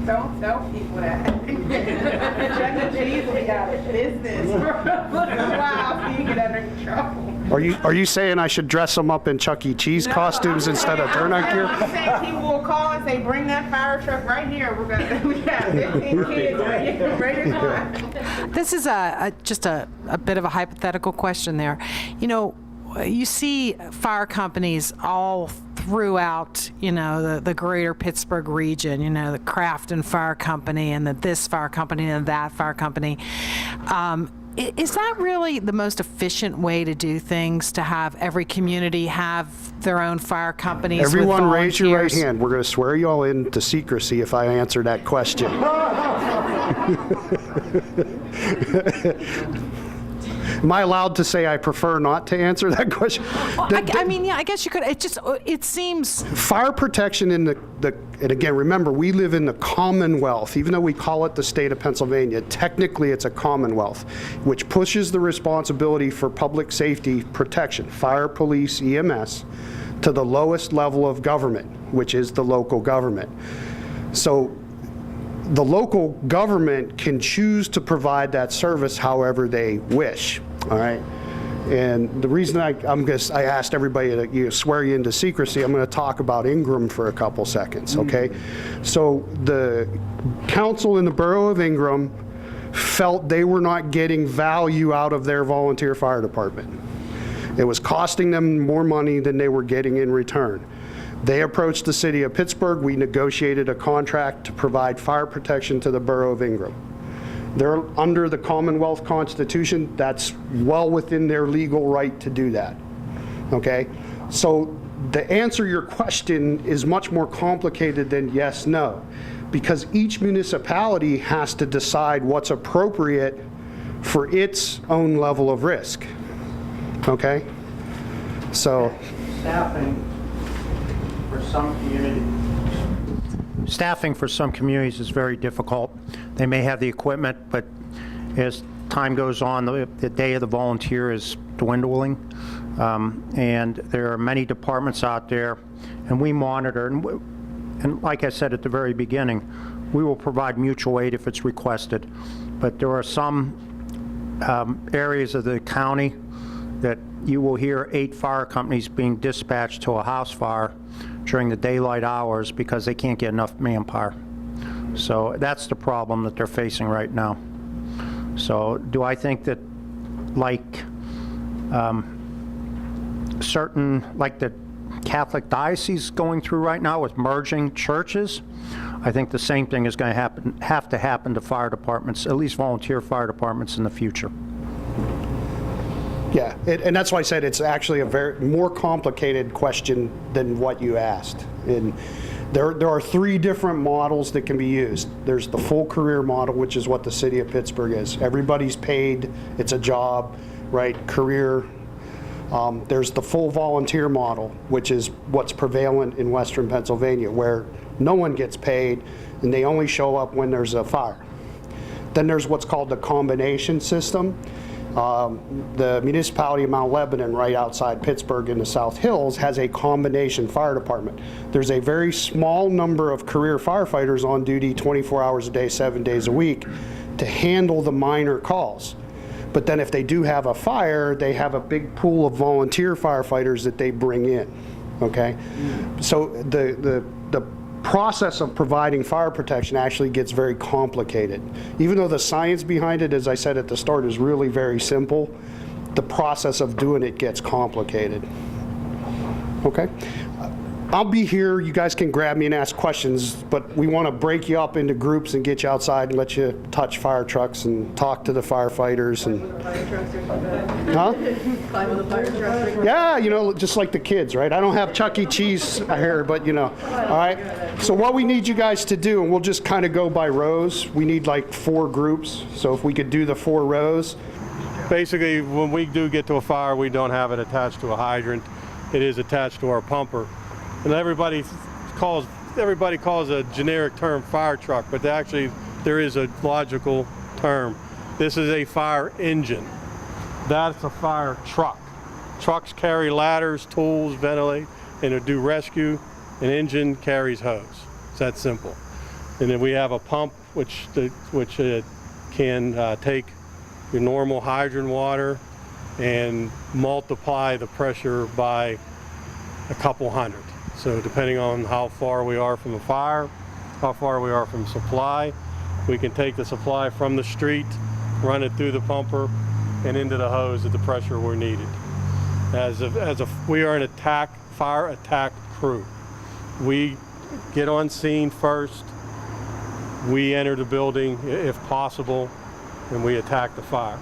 Don't tell people that. Chuck E. Cheese, we got a business. Wow, you get under control. Are you saying I should dress them up in Chuck E. Cheese costumes instead of turnout gear? He said people will call and say, bring that fire truck right here. We got 15 kids ready to go. This is just a bit of a hypothetical question there. You know, you see fire companies all throughout, you know, the greater Pittsburgh region, you know, the Crafton Fire Company and this fire company and that fire company. Is that really the most efficient way to do things, to have every community have their own fire companies? Everyone with raise your right volunteers? hand. We're going to swear you all into secrecy if I answer that question. Am I allowed to say I prefer not to answer that question? I mean, yeah, I guess you could. It seems. Fire protection in and again, remember, we live in the Commonwealth. Even though we call it the state of Pennsylvania, technically it's a Commonwealth, which pushes the responsibility for public safety protection, fire, police, EMS, to the lowest level of government, which is the local government. So the local government can choose to provide that service however they wish, all right? And the reason I asked everybody to swear you into secrecy, I'm going to talk about Ingram for a couple seconds, okay? So the council in the borough of Ingram felt they were not getting value out of their volunteer fire department. It was costing them more money than they were getting in return. They approached the city of Pittsburgh. We negotiated a contract to provide fire protection to the borough of Ingram. They're under the Commonwealth Constitution. That's well within their legal right to do that. Okay? So to answer your question is much more complicated than yes, no, because each municipality has to decide what's appropriate for its own level of risk. Okay? So. Staffing for some communities. Staffing for some communities is very difficult. They may have the equipment, but as time goes on, the day of the volunteer is dwindling. And there are many departments out there, and we monitor. And like I said at the very beginning, we will provide mutual aid if it's requested. But there are some areas of the county that you will hear 8 fire companies being dispatched to a house fire during the daylight hours because they can't get enough manpower. So that's the problem that they're facing right now. So do I think that like like the Catholic diocese going through right now with merging churches, I think the same thing is going to have to happen to fire departments, at least volunteer fire departments in the future. Yeah, and that's why I said it's actually a very more complicated question than what you asked. And there are 3 different models that can be used. There's the full career model, which is what the city of Pittsburgh is. Everybody's paid, it's a job, right, career. There's the full volunteer model, which is what's prevalent in Western Pennsylvania, where no one gets paid and they only show up when there's a fire. Then there's what's called the combination system. The municipality of Mount Lebanon, right outside Pittsburgh in the South Hills, has a combination fire department. There's a very small number of career firefighters on duty 24 hours a day, 7 days a week to handle the minor calls. But then if they do have a fire, they have a big pool of volunteer firefighters that they bring in, okay? So the process of providing fire protection actually gets very complicated. Even though the science behind it, as I said at the start, is really very simple, the process of doing it gets complicated. Okay? I'll be here. You guys can grab me and ask questions, but we want to break you up into groups and get you outside and let you touch fire trucks and talk to the firefighters. And huh? Climb on the fire truck. Yeah, you know, just like the kids, right? I don't have Chuck E. Cheese here, but you know. All right. So what we need you guys to do, and we'll just kind of go by rows. We need like 4 groups. So if we could do the 4 rows. Basically, when we do get to a fire, we don't have it attached to a hydrant. It is attached to our pumper. And everybody calls a generic term fire truck, but actually there is a logical term. This is a fire engine. That's a fire truck. trucks carry ladders, tools, ventilate, and to do rescue. An engine carries hose. It's that simple. And then we have a pump which can take your normal hydrant water and multiply the pressure by a couple hundred. So depending on how far we are from the fire, how far we are from supply, we can take the supply from the street, run it through the pumper, and into the hose at the pressure we're needed. We are an fire attack crew. We get on scene first, we enter the building if possible, and we attack the fire.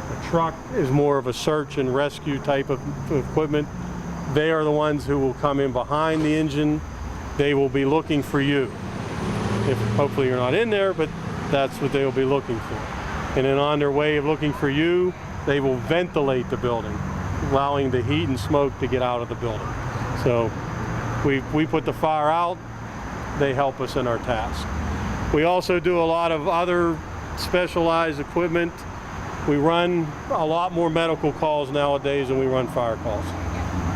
The truck is more of a search and rescue type of equipment. They are the ones who will come in behind the engine. They will be looking for you. Hopefully you're not in there, but that's what they will be looking for. And then on their way of looking for you, they will ventilate the building, allowing the heat and smoke to get out of the building. So we put the fire out, they help us in our task. We also do a lot of other specialized equipment. We run a lot more medical calls nowadays than we run fire calls.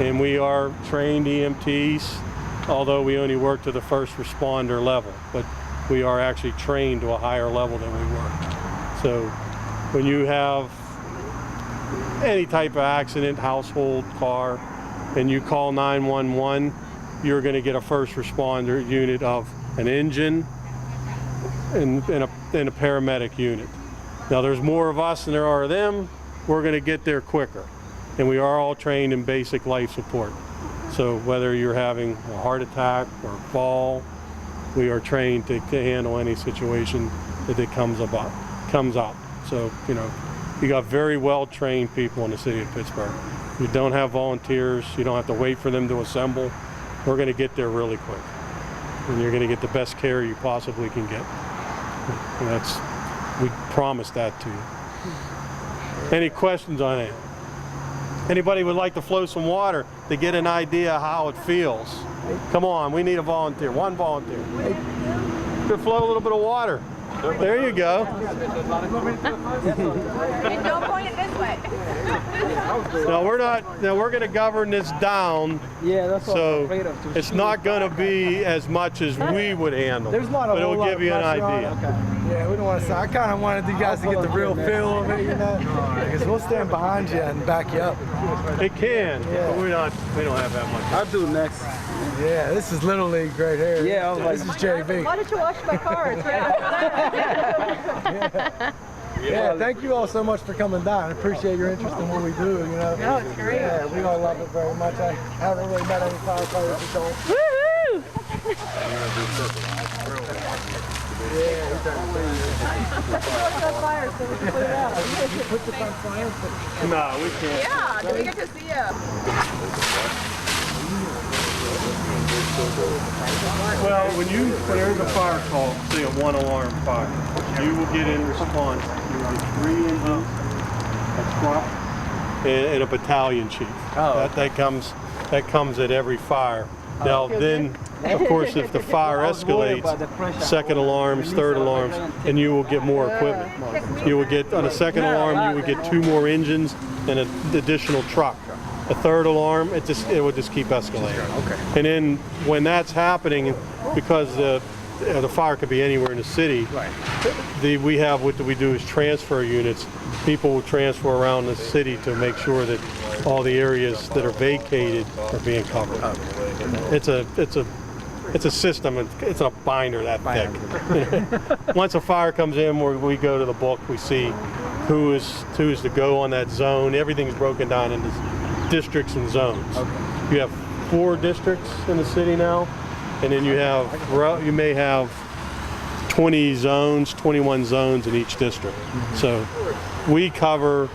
And we are trained EMTs, although we only work to the first responder level, but we are actually trained to a higher level than we were. So when you have any type of accident, household, car, and you call 911, you're going to get a first responder unit of an engine and a paramedic unit. Now there's more of us than there are of them. We're going to get there quicker. And we are all trained in basic life support. So whether you're having a heart attack or a fall, we are trained to handle any situation that comes up. So, you know, you got very well-trained people in the city of Pittsburgh. You don't have volunteers. You don't have to wait for them to assemble. We're going to get there really quick. And you're going to get the best care you possibly can get. And we promise that to you. Any questions on it? Anybody would like to flow some water to get an idea how it feels? Come on, we need a volunteer. One volunteer. Could flow a little bit of water. There you go. And don't point it this way. Now we're going to govern this down. Yeah, that's what I'm afraid of. So it's not going to be as much as we would handle. There's not a but whole it'll lot give of you an pressure on it. idea. Okay. Yeah, we don't want to say. I kind of wanted you guys to get the real feel of it, you know, because we'll stand behind you and back you up. It can, but we don't have that much. I'll do next. Yeah, this is Little League right here. Yeah, I was like, this is JV. Why don't you wash my car? It's right. Yeah, thank you all so much for coming down. I appreciate your interest in what we do, you know. No, it's great. Yeah, we all love it very much. I haven't really met any firefighters who don't. Woohoo! Fire, so we can put it out. You put this on fire? No, we can't. Yeah, do we get to see you? Well, when there's a fire call, say a one-alarm fire, you will get in response. You will get 3 engines, a truck, and a battalion chief. Oh. That comes at every fire. Now then, of course, if the fire escalates, second alarms, third alarms, and you will get more equipment. You will get, on a second alarm, you would get 2 more engines and an additional truck. A third alarm, it will just keep escalating. Okay. And then when that's happening, because the fire could be anywhere in the city, Right. What we do is transfer units. People will transfer around the city to make sure that all the areas that are vacated are being covered. It's a system. It's a binder that thick. Once a fire comes in, we go to the book. We see who is to go on that zone. Everything's broken down into districts and zones. Okay. You have 4 districts in the city now, and then you may have 21 zones in each district. Mm-hmm. So we cover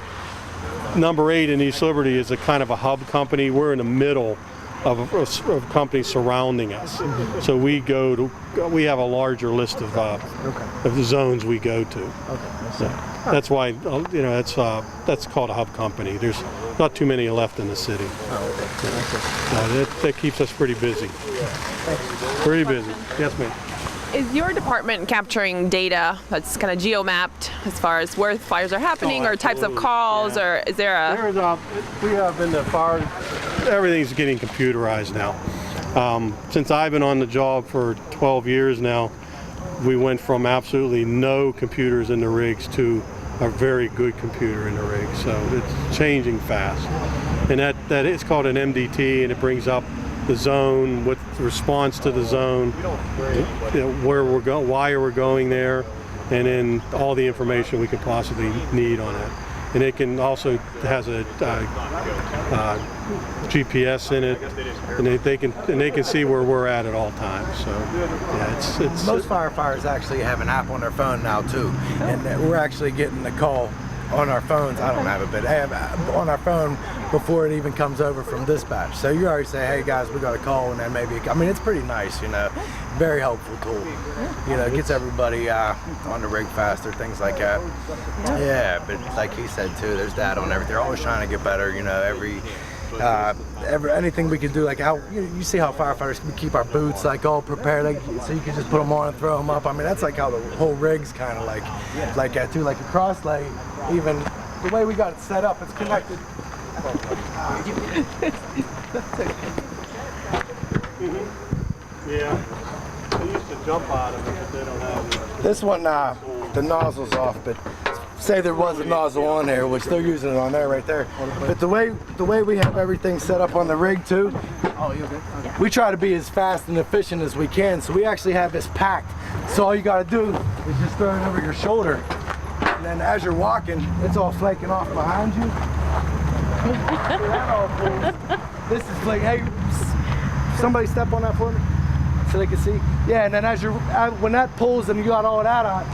number 8 in East Liberty is a kind of a hub company. We're in the middle of companies surrounding us. Mm-hmm. So we have a larger list of the zones we go to. Okay. So that's why that's called a hub company. There's not too many left in the city. Oh, okay. That keeps us pretty busy. Pretty busy. Yes, ma'am. Is your department capturing data that's kind of geo-mapped as far as where fires are happening or types of calls, or is there a... We have been the fire, everything's getting computerized now. Since I've been on the job for 12 years now, we went from absolutely no computers in the rigs to a very good computer in the rig. So it's changing fast. And that is called an MDT, and it brings up the zone, what the response to the zone, where we're going, why we're going there, and then all the information we could possibly need on it. And it can also has a GPS in it, and they can see where we're at all times. So yeah, it's most firefighters actually have an app on their phone now too, and we're actually getting the call on our phones. I don't have it, but they have on our phone before it even comes over from dispatch. So you already say, hey guys, we got a call, and then maybe, I mean, it's pretty nice, you know, very helpful tool. You know, it gets everybody on the rig faster, things like that. Yeah, but like he said too, there's that on everything. They're always trying to get better, you know, anything we can do, like how you see how firefighters can keep our boots like all prepared, like, so you can just put them on and throw them up. I mean, that's like how the whole rig's kind of like that too. Like a cross light, even the way we got it set up, it's connected. Yeah, they used to jump out of it, but they don't have it. This one, the nozzle's off, but say there was a nozzle on there, which they're using it on there right there. But the way we have everything set up on the rig too, we try to be as fast and efficient as we can. So we actually have this packed. So all you got to do is just throw it over your shoulder, and then as you're walking, it's all flaking off behind you. This is like, hey, somebody step on that for me so they can see. Yeah, and then as you're when that pulls and you got all that out,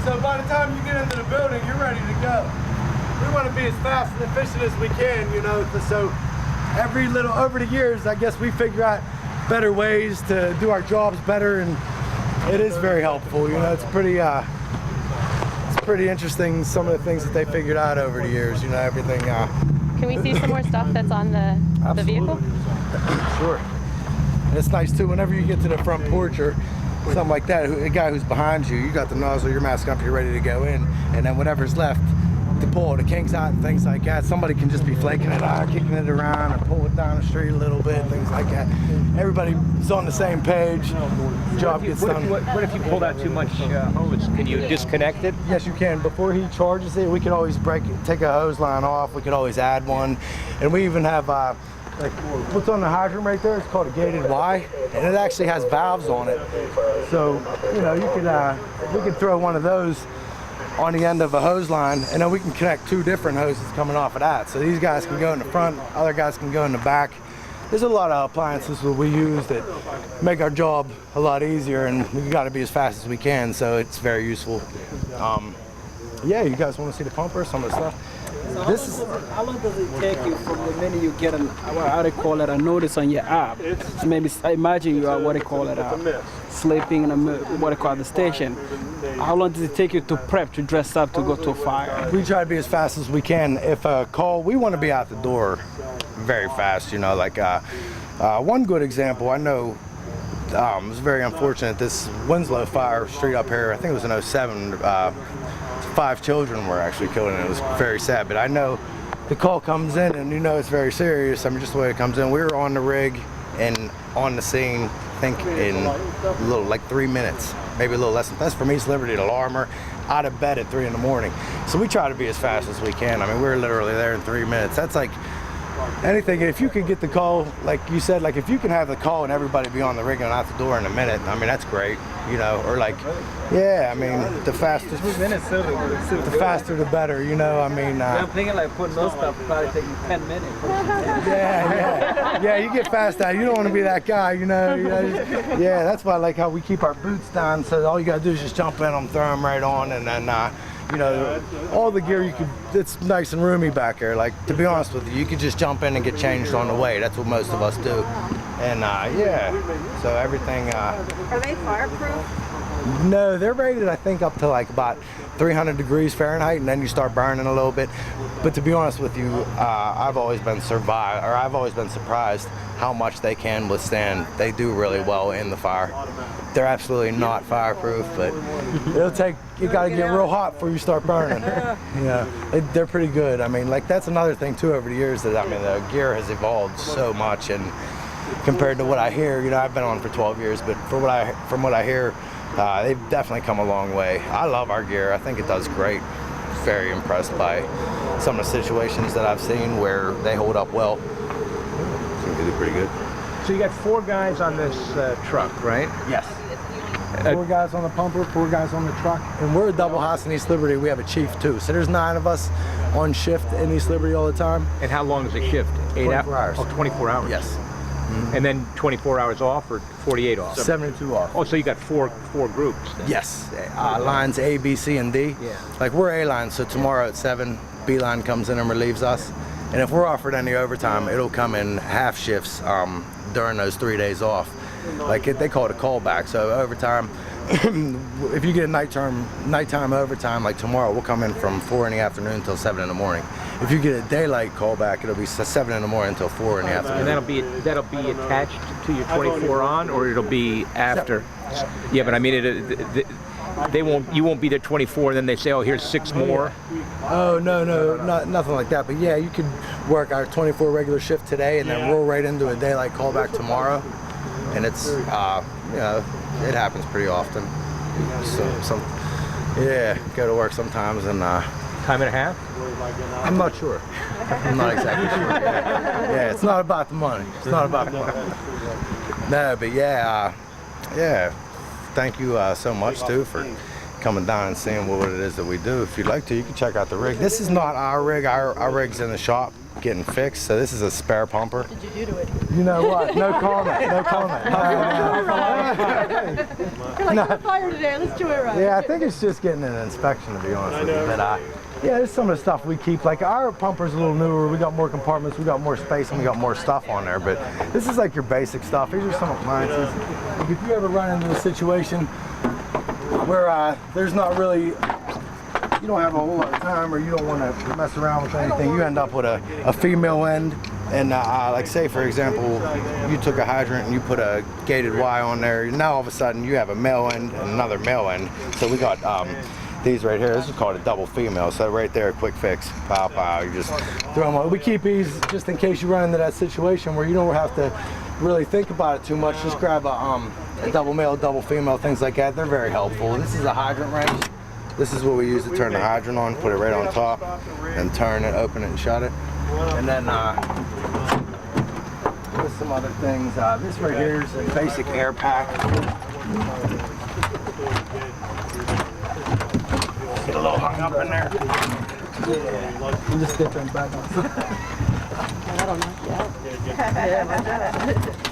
so by the time you get into the building, you're ready to go. We want to be as fast and efficient as we can, you know. So over the years, I guess we figure out better ways to do our jobs better, and it is very helpful. You know, it's pretty interesting, some of the things that they figured out over the years. You know, everything. Can we see some more stuff that's on the vehicle? Sure. And it's nice too, whenever you get to the front porch or something like that, a guy who's behind you, you got the nozzle, your mask up, you're ready to go in, and then whatever's left to pull the kinks out and things like that, somebody can just be flaking it out, kicking it around, or pull it down the street a little bit, things like that. Everybody's on the same page, job gets done. What if you pulled out too much hose? Can you disconnect it? Yes, you can. Before he charges it, we can always take a hose line off, we could always add one, and we even have like what's on the hydrant right there, it's called a gated Y, and it actually has valves on it. So, you know, we could throw one of those on the end of a hose line, and then we can connect two different hoses coming off of that. So these guys can go in the front, other guys can go in the back. There's a lot of appliances that we use that make our job a lot easier, and we got to be as fast as we can, so it's very useful. Yeah, you guys want to see the pumper, some of the stuff? How long does it take you from the minute you get how they call it, a notice on your app? So maybe I imagine you are what they call it, sleeping in what they call the station. How long does it take you to prep, to dress up, to go to a fire? We try to be as fast as we can. If a call, we want to be out the door very fast. You know, like one good example, I know. It was very unfortunate. This Winslow fire street up here, I think it was in 07. 5 children were actually killed, and it was very sad. But I know the call comes in, and you know it's very serious. I mean, just the way it comes in. We were on the rig and on the scene, I think in a little, like 3 minutes, maybe a little less. That's from East Liberty to Larmer, out of bed at 3 in the morning. So we try to be as fast as we can. I mean, we're literally there in 3 minutes. That's like anything. If you could get the call, like you said, like if you can have the call and everybody be on the rig and out the door in a minute, I mean, that's great, you know, or like, yeah, I mean, the faster the better, you know, I mean. I'm thinking like putting those stuff probably taking 10 minutes. Yeah, you get fast out. You don't want to be that guy, you know. Yeah, that's why I like how we keep our boots down, so all you got to do is just jump in them, throw them right on, and then, you know, all the gear it's nice and roomy back here. Like, to be honest with you, you could just jump in and get changed on the way. That's what most of us do. And yeah, so everything. Are they fireproof? No, they're rated, I think, up to like about 300 degrees Fahrenheit, and then you start burning a little bit. But to be honest with you, I've always been surprised how much they can withstand. They do really well in the fire. They're absolutely not fireproof, but you got to get real hot before you start burning. Yeah, they're pretty good. I mean, like that's another thing too over the years that, I mean, the gear has evolved so much, and compared to what I hear, you know, I've been on for 12 years, but from what I hear, they've definitely come a long way. I love our gear. I think it does great. Very impressed by some of the situations that I've seen where they hold up well. Seem to do pretty good. So you got 4 guys on this truck, right? Yes. 4 guys on the pumper, 4 guys on the truck. And we're a double house in East Liberty. We have a chief too. So there's 9 of us on shift in East Liberty all the time. And how long is a shift? 24 hours. Oh, 24 hours. Yes. And then 24 hours off or 48 off? 72 off. Oh, so you got four groups then. Yes. Lines A, B, C, and D. Yeah. Like we're A line, so tomorrow at 7, B line comes in and relieves us. And if we're offered any overtime, it'll come in half shifts during those 3 days off. Like they call it a callback. So overtime, if you get a nighttime overtime, like tomorrow, we'll come in from 4 in the afternoon until 7 in the morning. If you get a daylight callback, it'll be 7 in the morning until 4 in the afternoon. And that'll be attached to your 24 on, or it'll be after? Yeah, but I mean, you won't be there 24, and then they say, oh, here's 6 more. Oh no, nothing like that. But yeah, you could work our 24 regular shift today, and then roll right into a daylight callback tomorrow. And it's, you know, it happens pretty often. So go to work sometimes and. Time and a half? I'm not sure. I'm not exactly sure. Yeah, it's not about the money. It's not about the money. No, but yeah. Thank you so much too for coming down and seeing what it is that we do. If you'd like to, you can check out the rig. This is not our rig. Our rig's in the shop getting fixed. So this is a spare pumper. What did you do to it? You know what? No comment. No comment. You're like, fire today. Let's do it right. Yeah, I think it's just getting an inspection, to be honest with you. But yeah, there's some of the stuff we keep. Like our pumper's a little newer. We got more compartments, we got more space, and we got more stuff on there. But this is like your basic stuff. These are some appliances. Like if you ever run into a situation where there's not really, you don't have a whole lot of time, or you don't want to mess around with anything, you end up with a female end. And like say, for example, you took a hydrant and you put a gated Y on there. Now all of a sudden you have a male end and another male end. So we got these right here. This is called a double female. So right there, quick fix, pow pow. You just throw them on. We keep these just in case you run into that situation where you don't have to really think about it too much. Just grab a double male, double female, things like that. They're very helpful. This is a hydrant wrench. This is what we use to turn the hydrant on. Put it right on top and turn it, open it, and shut it. And then with some other things, this right here is a basic air pack. Get a little hung up in there. Yeah. You just get them back on. That'll knock you out.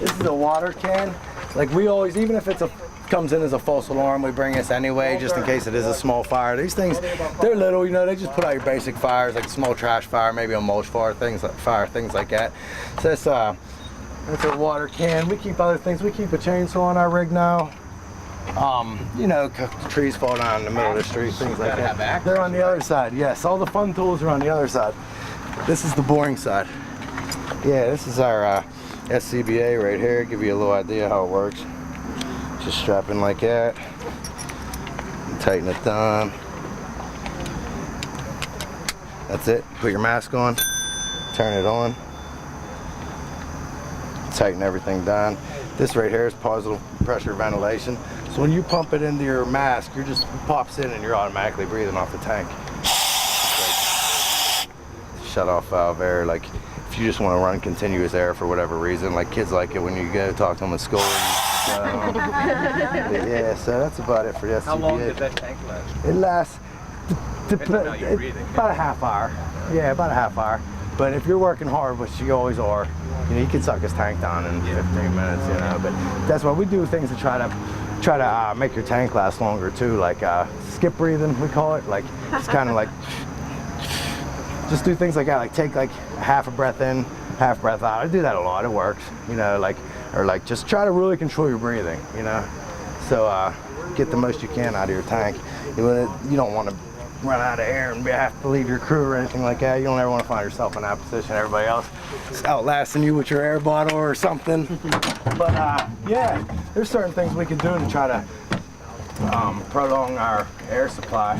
This is a water can. Like we always, even if it's comes in as a false alarm, we bring this anyway, just in case it is a small fire. These things, they're little, you know, they just put out your basic fires, like a small trash fire, maybe a mulch fire, things like that. So that's a water can. We keep other things. We keep a chainsaw on our rig now. You know, trees fall down in the middle of the street, things like that. They're on the other side, yes. All the fun tools are on the other side. This is the boring side. Yeah, this is our SCBA right here. Give you a little idea how it works. Just strap in like that. Tighten it down. That's it. Put your mask on. Turn it on. Tighten everything down. This right here is positive pressure ventilation. So when you pump it into your mask, it pops in and you're automatically breathing off the tank. Shut off valve air. Like if you just want to run continuous air for whatever reason, like kids like it when you go talk to them at school. Yeah, so that's about it for the SCBA. How long does that tank last? It lasts about a half hour. Yeah, about a half hour. But if you're working hard, which you always are, you know, you can suck his tank down in 15 minutes, you know. But that's why we do things to try to make your tank last longer too, like skip breathing, we call it. Like it's kind of like just do things like that, like take like half a breath in, half breath out. I do that a lot. It works, you know, like. Or like just try to really control your breathing, you know. So get the most you can out of your tank. You don't want to run out of air and have to leave your crew or anything like that. You don't ever want to find yourself in that position. Everybody else is outlasting you with your air bottle or something. But yeah, there's certain things we can do to try to prolong our air supply.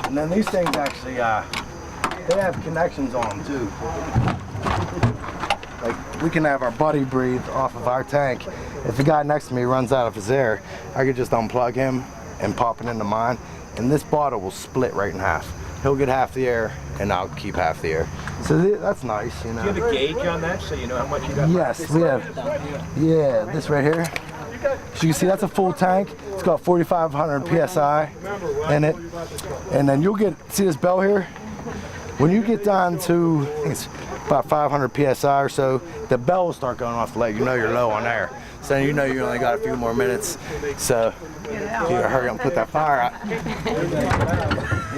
And then these things actually, they have connections on them too. Like we can have our buddy breathe off of our tank. If the guy next to me runs out of his air, I could just unplug him and pop it into mine, and this bottle will split right in half. He'll get half the air, and I'll keep half the air. So that's nice, you know. Do you have a gauge on that so you know how much you got? Yes, we have. Yeah, this right here. So you can see that's a full tank. It's got 4,500 PSI in it. And then you'll see this bell here? When you get down to, I think it's about 500 PSI or so, the bell will start going off to let you know you're low on air. So you know you only got a few more minutes. So you gotta hurry up and put that fire out.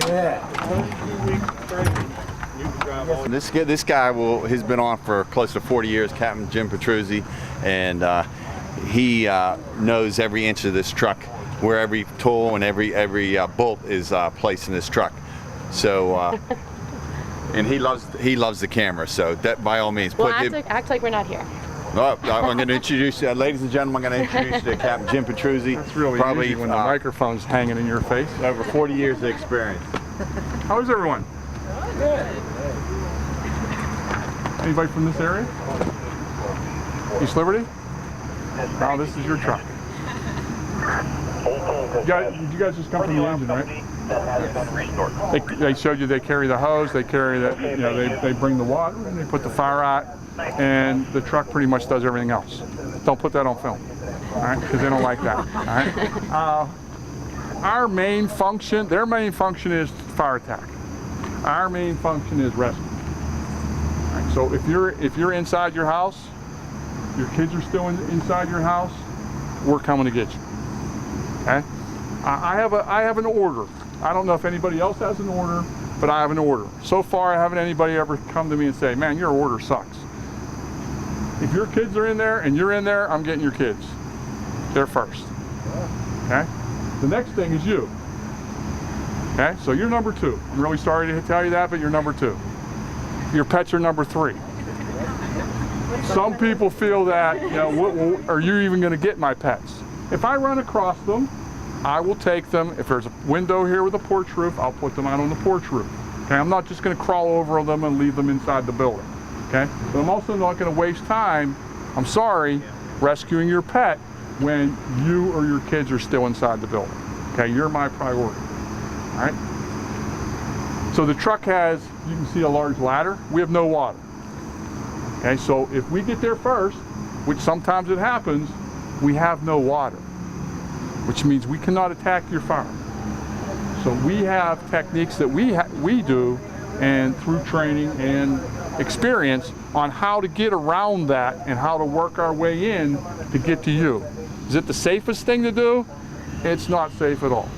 Yeah. This guy has been on for close to 40 years, Captain Jim Petruzzi, and he knows every inch of this truck, where every tool and every bolt is placed in this truck. So, and he loves the camera. So that by all means, Well, act like we're not here. I'm going to introduce you, ladies and gentlemen. I'm going to introduce you to Captain Jim Petruzzi. That's really probably easy when the microphone's hanging in your face. Over 40 years of experience. How is everyone? Good. Anybody from this area? East Liberty? Oh, this is your truck. You guys just come from the engine, right? They showed you they carry the hose, they carry the, they bring the water and they put the fire out, and the truck pretty much does everything else. Don't put that on film, all right? Because they don't like that, all right? Our main function, their main function is fire attack. Our main function is rescue. All right, so if you're inside your house, your kids are still inside your house, we're coming to get you. Okay? I have an order. I don't know if anybody else has an order, but I have an order. So far, I haven't anybody ever come to me and say, "Man, your order sucks." If your kids are in there and you're in there, I'm getting your kids. They're first. Okay? The next thing is you. Okay? So you're number 2. I'm really sorry to tell you that, but you're number 2. Your pets are number 3. Some people feel that, are you even going to get my pets? If I run across them, I will take them. If there's a window here with a porch roof, I'll put them out on the porch roof. Okay, I'm not just going to crawl over them and leave them inside the building. Okay, but I'm also not going to waste time, I'm sorry, rescuing your pet when you or your kids are still inside the building. Okay, you're my priority. All right. So the truck has, you can see a large ladder. We have no water. Okay, so if we get there first, which sometimes it happens, we have no water, which means we cannot attack your fire. So we have techniques that we do, and through training and experience on how to get around that and how to work our way in to get to you. Is it the safest thing to do? It's not safe at all.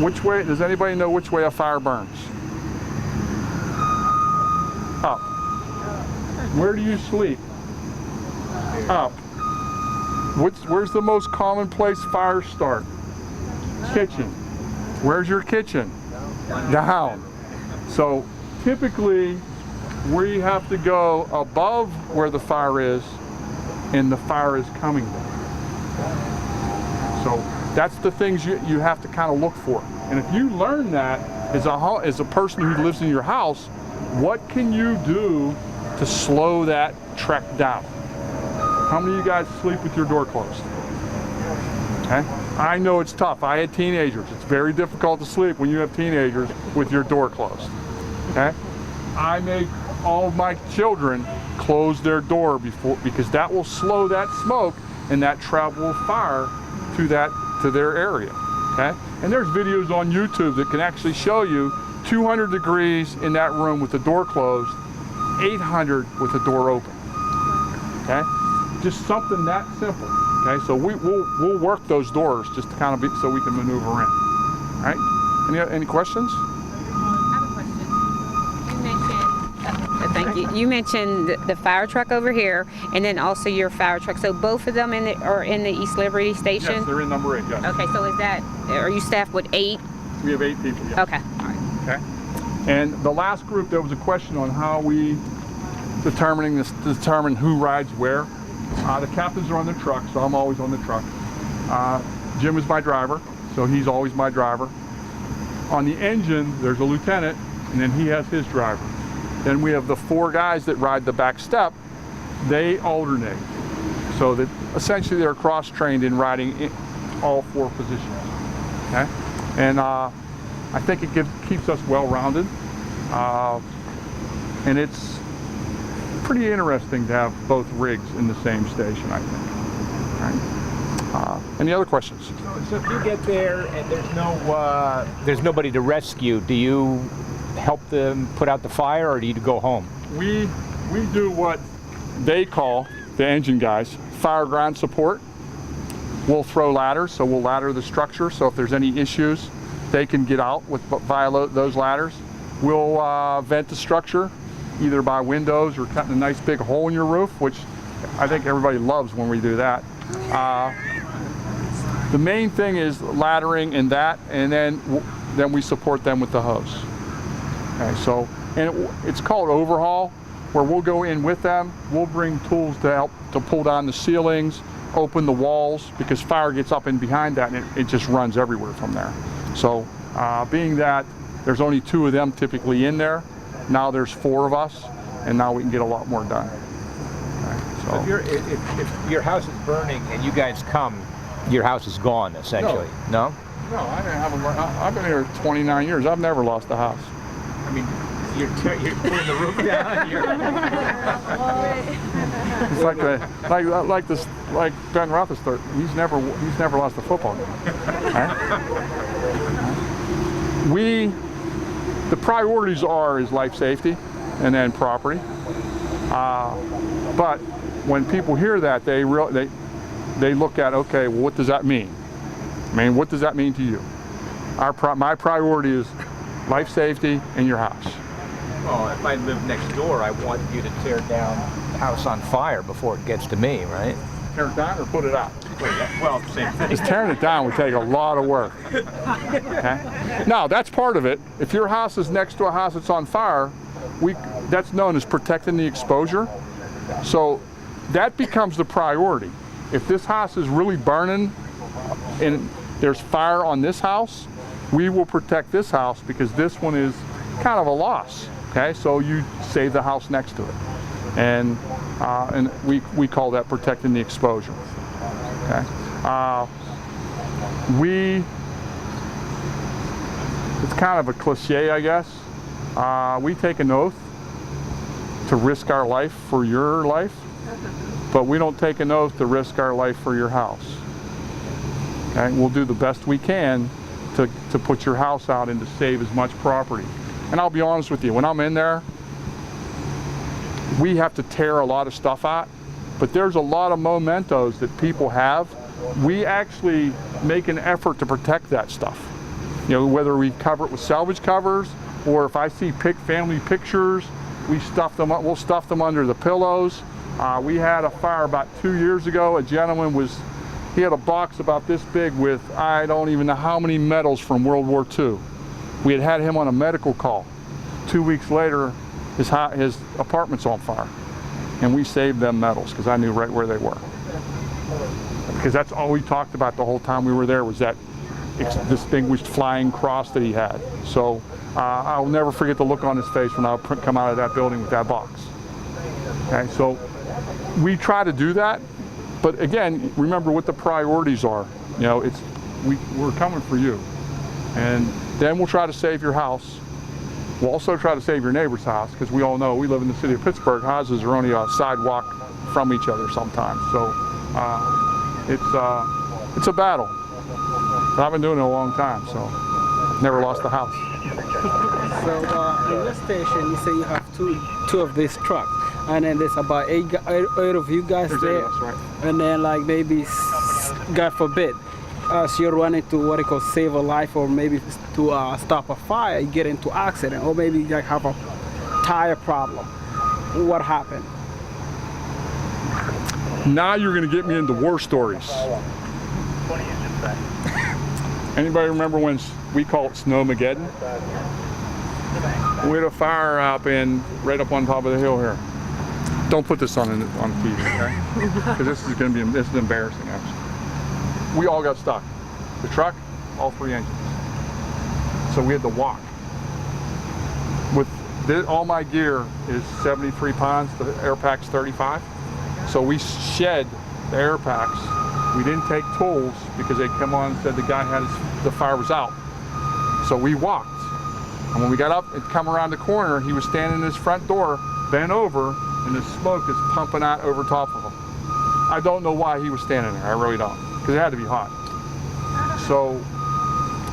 Which way, does anybody know which way a fire burns? Up. Where do you sleep? Up. Where's the most commonplace fire start? Kitchen. Where's your kitchen? Down. So typically we have to go above where the fire is, and the fire is coming down. So that's the things you have to kind of look for. And if you learn that as a person who lives in your house, what can you do to slow that trek down? How many of you guys sleep with your door closed? Okay? I know it's tough. I had teenagers. It's very difficult to sleep when you have teenagers with your door closed. Okay? I make all of my children close their door because that will slow that smoke and that travel of fire to their area. Okay? And there's videos on YouTube that can actually show you 200 degrees in that room with the door closed, 800 with the door open. Okay? Just something that simple. Okay, so we'll work those doors just to kind of so we can maneuver in. All right? Any questions? I have a question. You mentioned, thank You mentioned the fire truck over here, and then also your fire truck. So both of them are in the East Liberty station? Yes, they're in number 8, yes. Okay, so are you staffed with 8? We have 8 people, yes. Okay, all right. Okay. And the last group, there was a question on how we determine who rides where. The captains are on the truck, so I'm always on the truck. Jim is my driver, so he's always my driver. On the engine, there's a lieutenant, and then he has his driver. Then we have the 4 guys that ride the back step. They alternate, so that essentially they're cross-trained in riding in all 4 positions. Okay, and I think it keeps us well-rounded, and it's pretty interesting to have both rigs in the same station, I think. Right? Any other questions? So if you get there and there's nobody to rescue, do you help them put out the fire, or do you go home? We do what they call, the engine guys, fire ground support. We'll throw ladders, so we'll ladder the structure, so if there's any issues, they can get out via those ladders. We'll vent the structure, either by windows or cutting a nice big hole in your roof, which I think everybody loves when we do that. The main thing is laddering and that, and then we support them with the hose. Okay, so, and it's called overhaul, where we'll go in with them. We'll bring tools to help to pull down the ceilings, open the walls, because fire gets up in behind that and it just runs everywhere from there. So being that there's only 2 of them typically in there, now there's 4 of us, and now we can get a lot more done. Okay, so if your house is burning and you guys come, your house is gone, essentially, no? No, I've been here 29 years. I've never lost a house. I mean, you're pulling the roof down. It's like Ben Roethlisberger. He's never lost a football game. Right? The priorities is life safety, and then property. But when people hear that, they look at, okay, well, what does that mean? I mean, what does that mean to you? My priority is life safety and your house. Well, if I live next door, I want you to tear down the house on fire before it gets to me, right? Tear it down or put it out? Well, same thing. Just tearing it down would take a lot of work. Okay? Now, that's part of it. If your house is next to a house that's on fire, that's known as protecting the exposure. So that becomes the priority. If this house is really burning and there's fire on this house, we will protect this house because this one is kind of a loss. Okay, so you save the house next to it, and we call that protecting the exposure. Okay, it's kind of a cliche, I guess. We take an oath to risk our life for your life, but we don't take an oath to risk our life for your house. Okay, we'll do the best we can to put your house out and to save as much property. And I'll be honest with you, when I'm in there, we have to tear a lot of stuff out, but there's a lot of mementos that people have. We actually make an effort to protect that stuff. You know, whether we cover it with salvage covers, or if I see family pictures, we stuff them up. We'll stuff them under the pillows. We had a fire about 2 years ago. A gentleman he had a box about this big with, I don't even know how many medals from World War II. We had him on a medical call. 2 weeks later, his apartment's on fire. And we saved them medals because I knew right where they were. Because that's all we talked about the whole time we were there, was that distinguished flying cross that he had. So I'll never forget the look on his face when I come out of that building with that box. Okay, so we try to do that, but again, remember what the priorities are. You know, we're coming for you, and then we'll try to save your house. We'll also try to save your neighbor's house, because we all know we live in the city of Pittsburgh. Houses are only a sidewalk from each other sometimes, so it's a battle. But I've been doing it a long time, so never lost a house. So in this station, you say you have two of these trucks, and then there's about eight of you guys There's there, 8 of us, right? And then like maybe, God forbid, so you're running to what they call save a life, or maybe to stop a fire, you get into accident, or maybe you like have a tire problem. what happened? Now you're going to get me into war stories. Anybody remember when we call it Snowmageddon? We had a fire right up on top of the hill here. Don't put this on TV, okay? Because this is embarrassing, actually. We all got stuck. The truck, all 3 engines. So we had to walk. All my gear is 73 pounds. The air pack's 35. So we shed the air packs. We didn't take tools because they come on and said the guy the fire was out. So we walked. And when we got up and come around the corner, he was standing in his front door, bent over, and the smoke is pumping out over top of him. I don't know why he was standing there. I really don't, because it had to be hot. So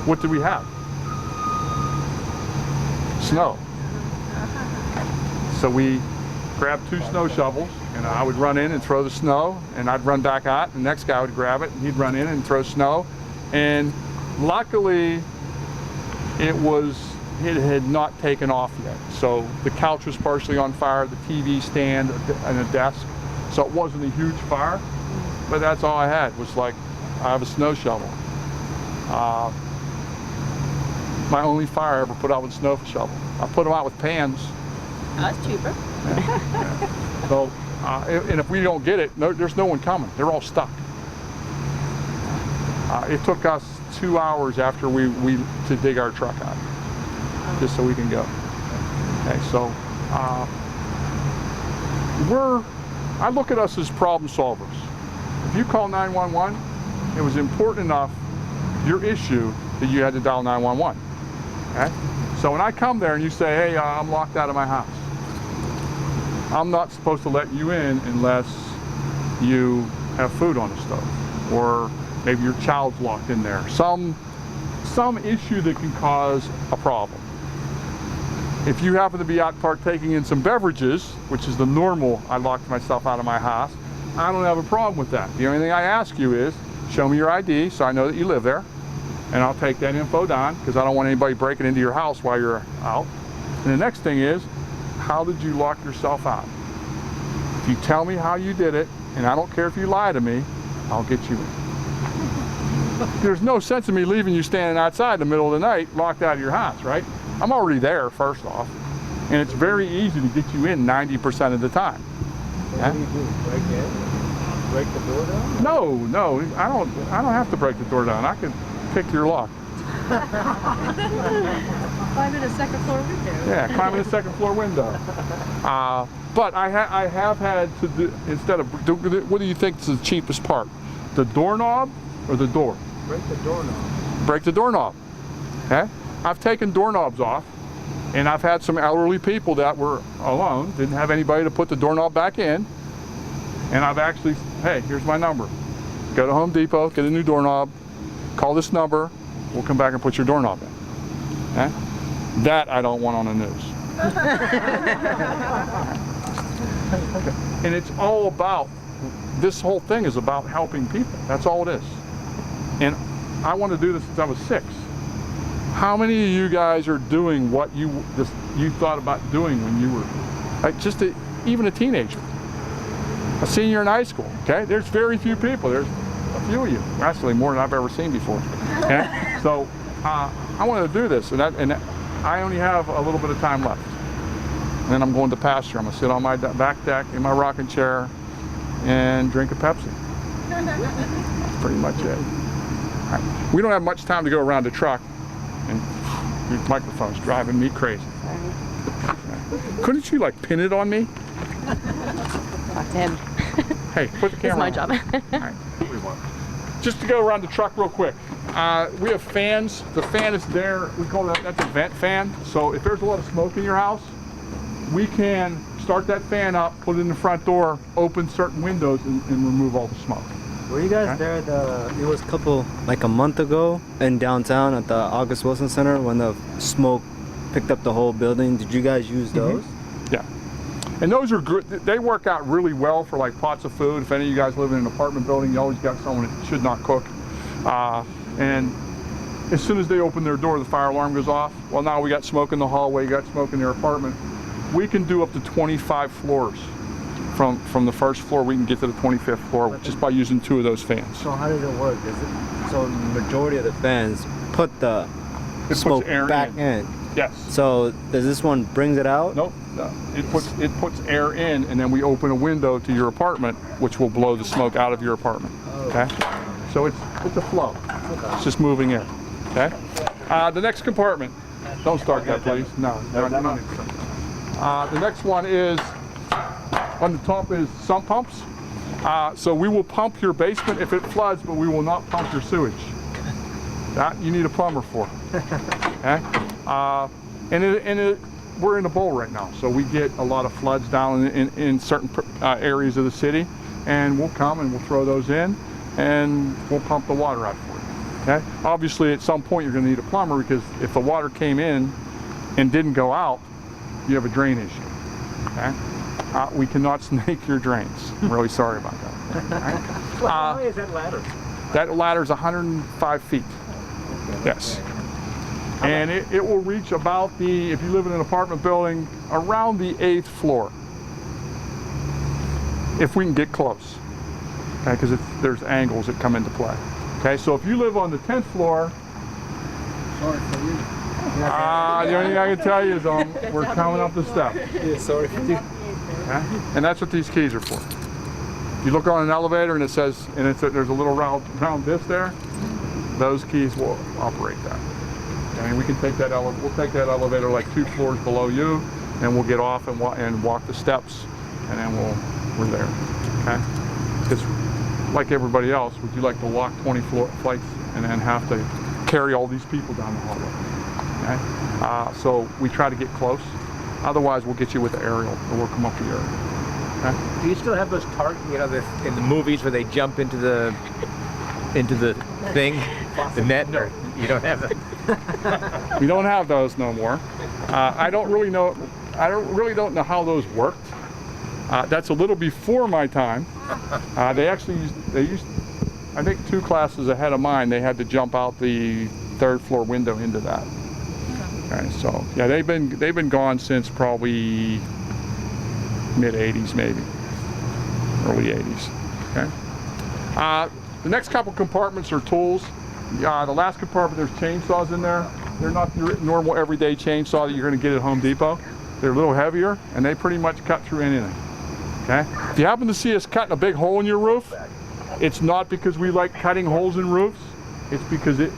what did we have? Snow. So we grabbed 2 snow shovels, and I would run in and throw the snow, and I'd run back out, and the next guy would grab it, and he'd run in and throw snow. And luckily, it had not taken off yet. So the couch was partially on fire, the TV stand, and a desk. So it wasn't a huge fire, but that's all I had, was like, I have a snow shovel. My only fire I ever put out with a snow shovel. I put them out with pans. That's cheaper. Yeah. So, and if we don't get it, there's no one coming. They're all stuck. It took us 2 hours after to dig our truck out, just so we can go. Okay, so I look at us as problem solvers. If you call 911, it was important enough, your issue, that you had to dial 911. Okay? So when I come there and you say, hey, I'm locked out of my house, I'm not supposed to let you in unless you have food on the stove, or maybe your child's locked in there. Some issue that can cause a problem. If you happen to be out partaking in some beverages, which is the normal, I locked myself out of my house, I don't have a problem with that. The only thing I ask you is, show me your ID so I know that you live there, and I'll take that info down, because I don't want anybody breaking into your house while you're out. And the next thing is, how did you lock yourself out? If you tell me how you did it, and I don't care if you lie to me, I'll get you in. There's no sense in me leaving you standing outside in the middle of the night, locked out of your house, right? I'm already there, first off, and it's very easy to get you in 90% of the time. What do you do? Break in? Break the door down? No, I don't have to break the door down. I can pick your lock. Climb in a second floor window. Yeah, climb in a second floor window. But I have had to do, instead of, what do you think is the cheapest part? The doorknob or the door? Break the doorknob. Break the doorknob. Okay? I've taken doorknobs off, and I've had some elderly people that were alone, didn't have anybody to put the doorknob back in, and I've actually, hey, here's my number. Go to Home Depot, get a new doorknob, call this number, we'll come back and put your doorknob in. Okay? That I don't want on the news. And it's all about, this whole thing is about helping people. That's all it is. And I want to do this since I was 6. How many of you guys are doing what you thought about doing when you were like even a teenager, a senior in high school? Okay, there's very few people. There's a few of you, actually more than I've ever seen before. Okay, so I wanted to do this, and I only have a little bit of time left. And then I'm going to pasture. I'm gonna sit on my back deck in my rocking chair and drink a Pepsi. That's pretty much it. All right. We don't have much time to go around the truck. And your microphone's driving me crazy. Couldn't you like pin it on me? Talk to him. Hey, put the camera It's my on. job. All right. Just to go around the truck real quick. We have fans. The fan is there. We call that's a vent fan. So if there's a lot of smoke in your house, we can start that fan up, put it in the front door, open certain windows, and remove all the smoke. Were you guys there? It was a month ago in downtown at the August Wilson Center when the smoke picked up the whole building. Did you guys use those? Yeah. And those are good. They work out really well for like pots of food. If any of you guys live in an apartment building, you always got someone that should not cook. And as soon as they open their door, the fire alarm goes off. Well, now we got smoke in the hallway, you got smoke in their apartment. We can do up to 25 floors. From the first floor, we can get to the 25th floor just by using 2 of those fans. So how does it work? So the majority of the fans put the smoke air back in. Yes. So does this one brings it out? Nope. No. It puts air in, and then we open a window to your apartment, which will blow the smoke out of your apartment. Okay. So it's a flow. It's just moving in. Okay. The next compartment. Don't start that, please. No. The next one is. On the top is sump pumps. So we will pump your basement if it floods, but we will not pump your sewage. That you need a plumber for. Okay? We're in a bowl right now, so we get a lot of floods down in certain areas of the city, and we'll come and we'll throw those in, and we'll pump the water out for you. Okay? Obviously, at some point, you're going to need a plumber because if the water came in and didn't go out, you have a drain issue. Okay? We cannot snake your drains. I'm really sorry about that. Right? Well, how high is that ladder? That ladder's 105 feet. Yes. And it will reach about if you live in an apartment building, around the 8th floor. If we can get close. Okay, because there's angles that come into play. Okay, so if you live on the 10th floor, Sorry for you. the only thing I can tell you is we're coming up the step. Yeah, sorry for you. Okay? And that's what these keys are for. You look on an elevator and it says, there's a little round disc there. Those keys will operate that. I mean, we can take that we'll take that elevator like 2 floors below you, and we'll get off and walk the steps, and then we're there. Okay? Because like everybody else, would you like to walk 20 flights and then have to carry all these people down the hallway? Okay? So we try to get close. Otherwise, we'll get you with the aerial, or we'll come up the aerial. Okay? Do you still have those in the movies where they jump into the thing, the net? No. You don't have that. We don't have those no more. I don't really know how those worked. That's a little before my time. They used, I think 2 classes ahead of mine, they had to jump out the 3rd floor window into that. Okay, so yeah, they've been gone since probably mid-80s, maybe early 80s. Okay. The next couple compartments are tools. The last compartment, there's chainsaws in there. They're not your normal everyday chainsaw that you're going to get at Home Depot. They're a little heavier, and they pretty much cut through anything. Okay. If you happen to see us cutting a big hole in your roof, it's not because we like cutting holes in roofs. It's because it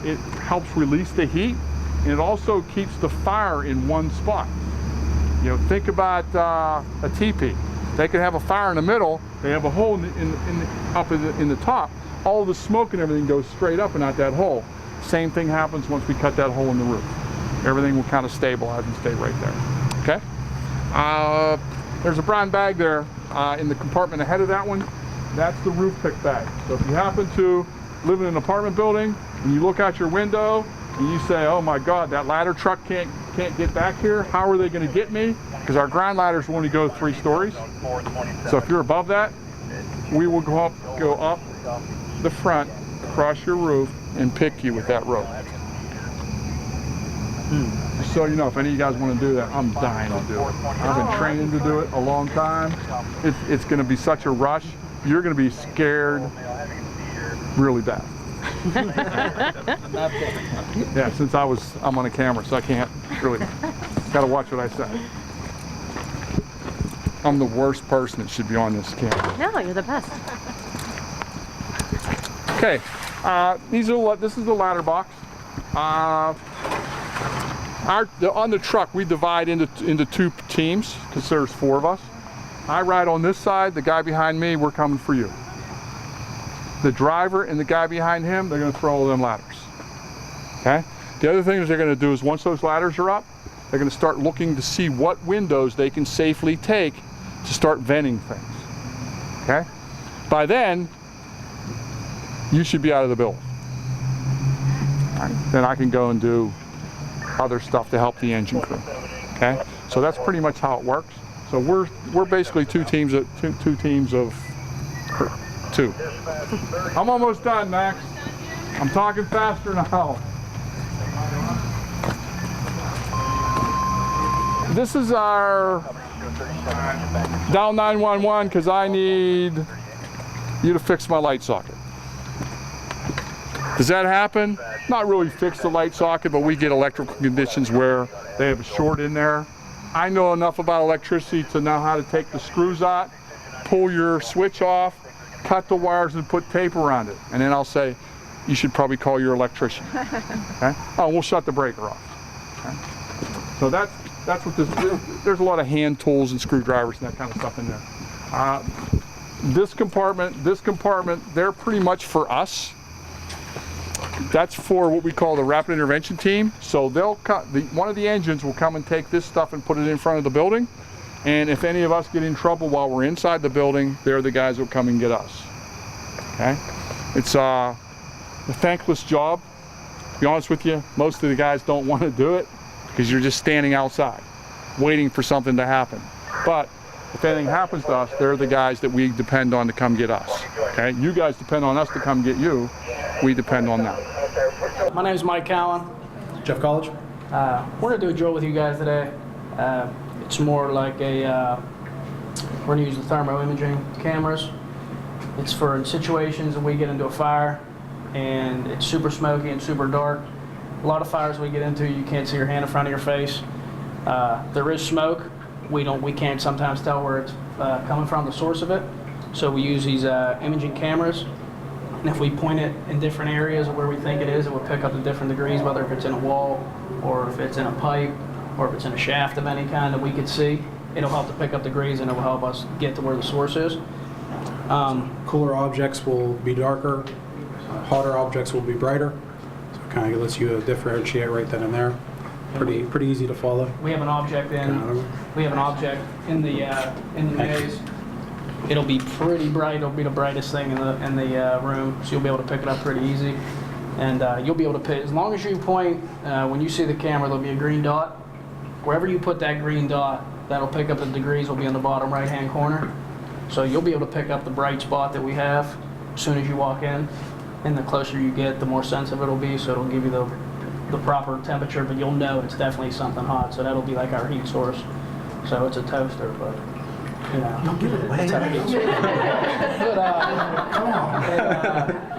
helps release the heat. And it also keeps the fire in one spot. You know, think about a teepee. They can have a fire in the middle. They have a hole in the top. All the smoke and everything goes straight up and out that hole. Same thing happens once we cut that hole in the roof. Everything will kind of stabilize and stay right there. Okay. There's a brown bag there in the compartment ahead of that one. That's the roof pick bag. So if you happen to live in an apartment building and you look out your window and you say, oh my God, that ladder truck can't get back here, how are they going to get me? Because our ground ladders will only go 3 stories. So if you're above that, we will go up the front, across your roof, and pick you with that rope. So you know, if any of you guys want to do that, I'm dying to do it. I've been training to do it a long time. It's going to be such a rush. You're going to be scared really bad. Yeah, since I'm on a camera, so I can't really, got to watch what I say. I'm the worst person that should be on this camera. No, you're the best. Okay, this is the ladder box. On the truck, we divide into 2 teams because there's 4 of us. I ride on this side, the guy behind me, we're coming for you. The driver and the guy behind him, they're going to throw all them ladders. Okay? The other thing that they're going to do is once those ladders are up, they're going to start looking to see what windows they can safely take to start venting things. Okay? By then, you should be out of the building. All right? Then I can go and do other stuff to help the engine crew. Okay? So that's pretty much how it works. So we're basically two teams of 2. I'm almost done, Max. I'm talking faster now. This is our Dial 911 because I need you to fix my light socket. Does that happen? Not really fix the light socket, but we get electrical conditions where they have a short in there. I know enough about electricity to know how to take the screws out, pull your switch off, cut the wires and put tape around it. And then I'll say, you should probably call your electrician. Okay? Oh, we'll shut the breaker off. Okay? So that's what this, there's a lot of hand tools and screwdrivers and that kind of stuff in there. This compartment, they're pretty much for us. That's for what we call the rapid intervention team. So they'll one of the engines will come and take this stuff and put it in front of the building. And if any of us get in trouble while we're inside the building, they're the guys who will come and get us. Okay? It's a thankless job. To be honest with you, most of the guys don't want to do it because you're just standing outside waiting for something to happen. But if anything happens to us, they're the guys that we depend on to come get us. Okay? You guys depend on us to come get you. We depend on them. My name is Mike Cowan. Jeff College. We're going to do a drill with you guys today. It's more like we're going to use the thermal imaging cameras. It's for situations that we get into a fire and it's super smoky and super dark. A lot of fires we get into, you can't see your hand in front of your face. There is smoke. We can't sometimes tell where it's coming from, the source of it. So we use these imaging cameras. And if we point it in different areas where we think it is, it will pick up the different degrees, whether if it's in a wall or if it's in a pipe or if it's in a shaft of any kind that we could see. It'll help to pick up degrees and it will help us get to where the source is. Cooler objects will be darker, hotter objects will be brighter. So it kind of lets you differentiate right then and there. Pretty easy to follow. We have an object in the maze. It'll be pretty bright. It'll be the brightest thing in the room, so you'll be able to pick it up pretty easy. And you'll be able to pick, as long as you point, when you see the camera, there'll be a green dot. Wherever you put that green dot, that'll pick up the degrees will be in the bottom right-hand corner. So you'll be able to pick up the bright spot that we have as soon as you walk in. And the closer you get, the more sensitive it'll be, so it'll give you the proper temperature, but you'll know it's definitely something hot. So that'll be like our heat source. So it's a toaster, but you know. Don't give it away.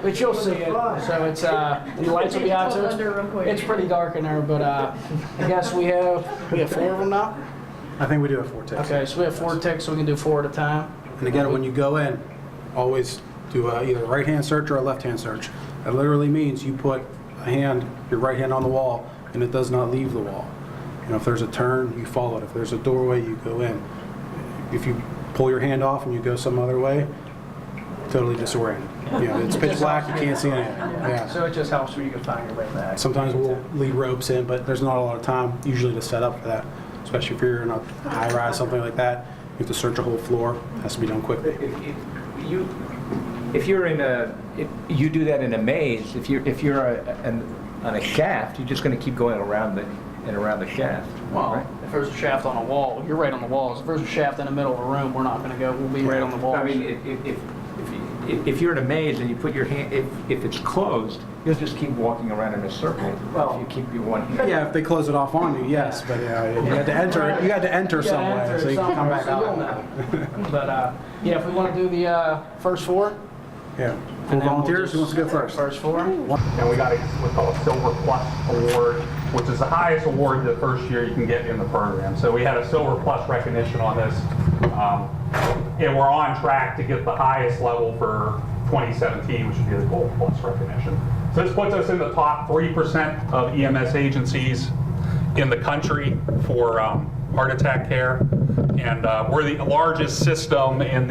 But you'll see it. So it's the lights will be out. So it's pretty dark in there. But I guess we have 4 of them now. I think we do have 4 ticks. Okay, so we have 4 ticks, so we can do 4 at a time. And again, when you go in, always do either a right-hand search or a left-hand search. That literally means you put your right hand on the wall, and it does not leave the wall. You know, if there's a turn, you follow it. If there's a doorway, you go in. If you pull your hand off and you go some other way, totally disoriented. You know, it's pitch black, you can't see anything. Yeah. So it just helps where you can find your way back. Sometimes we'll lead ropes in, but there's not a lot of time usually to set up for that, especially if you're in a high-rise, something like that. You have to search a whole floor. It has to be done quickly. If you do that in a maze, if you're on a shaft, you're just going to keep going around the shaft. Well, right? if there's a shaft on a wall, you're right on the walls. If there's a shaft in the middle of a room, we're not going to go. We'll be right on the walls. I mean, if you're in a maze and you put your hand, if it's closed, you'll just keep walking around in a circle. Well, if you keep your one hand. Yeah, if they close it off on you, yes, but you had to enter. You had to enter some way, so you can come back out. But yeah, if we want to do the first 4. Yeah. For volunteers, who wants to go first? First 4. And we got what's called a Silver Plus Award, which is the highest award the first year you can get in the program. So we had a Silver Plus recognition on this. And we're on track to get the highest level for 2017, which would be the Gold Plus recognition. So this puts us in the top 3% of EMS agencies in the country for heart attack care. And we're the largest system in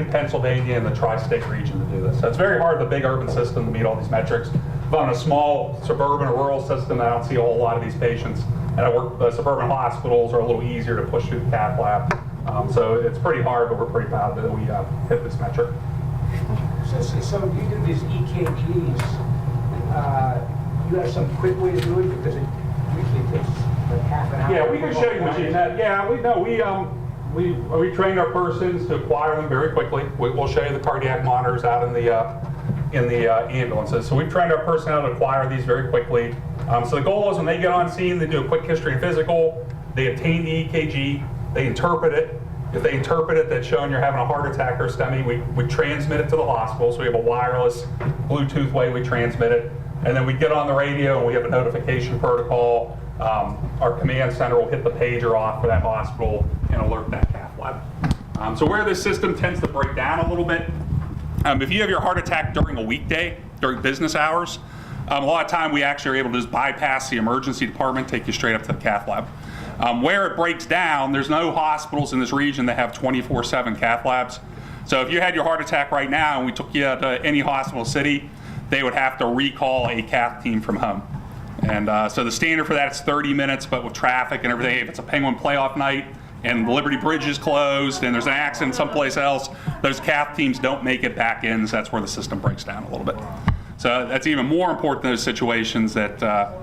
Pennsylvania and the tri-state region to do this. So it's very hard, the big urban system, to meet all these metrics. If I'm in a small suburban or rural system, I don't see a whole lot of these patients. And the suburban hospitals are a little easier to push through the cath lab. So it's pretty hard, but we're pretty proud that we hit this metric. So you do these EKGs. You have some quick way to do it because it usually takes like half an hour. Yeah, we can show you machine that. Yeah, we train our persons to acquire them very quickly. We'll show you the cardiac monitors out in the ambulances. So we've trained our personnel to acquire these very quickly. So the goal is when they get on scene, they do a quick history and physical. They obtain the EKG. They interpret it. If they interpret it that's showing you're having a heart attack or a STEMI, we transmit it to the hospital. So we have a wireless Bluetooth way we transmit it. And then we get on the radio and we have a notification protocol. Our command center will hit the pager off for that hospital and alert that cath lab. So where this system tends to break down a little bit, if you have your heart attack during a weekday, during business hours, a lot of time we actually are able to just bypass the emergency department, take you straight up to the cath lab. Where it breaks down, there's no hospitals in this region that have 24/7 cath labs. So if you had your heart attack right now and we took you to any hospital city, they would have to recall a cath team from home. And so the standard for that is 30 minutes, but with traffic and everything, if it's a Penguin playoff night and the Liberty Bridge is closed and there's an accident someplace else, those cath teams don't make it back in, so that's where the system breaks down a little bit. So that's even more important in those situations that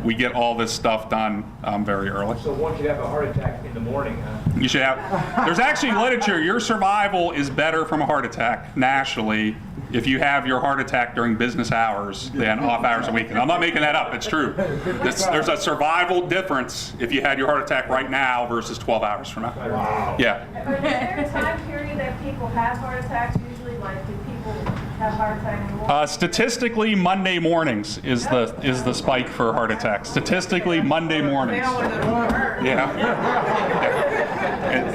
we get all this stuff done very early. So once you have a heart attack in the morning, You should have, there's actually literature, your survival is better from a heart attack nationally if you have your heart attack during business hours than off hours a week. And I'm not making that up, it's true. There's a survival difference if you had your heart attack right now versus 12 hours from now. Wow. Yeah. But is there a time period that people have heart attacks usually? Like, do people have heart attacks in the morning? Statistically, Monday mornings is the spike for heart attacks. Statistically, Monday mornings. Yeah.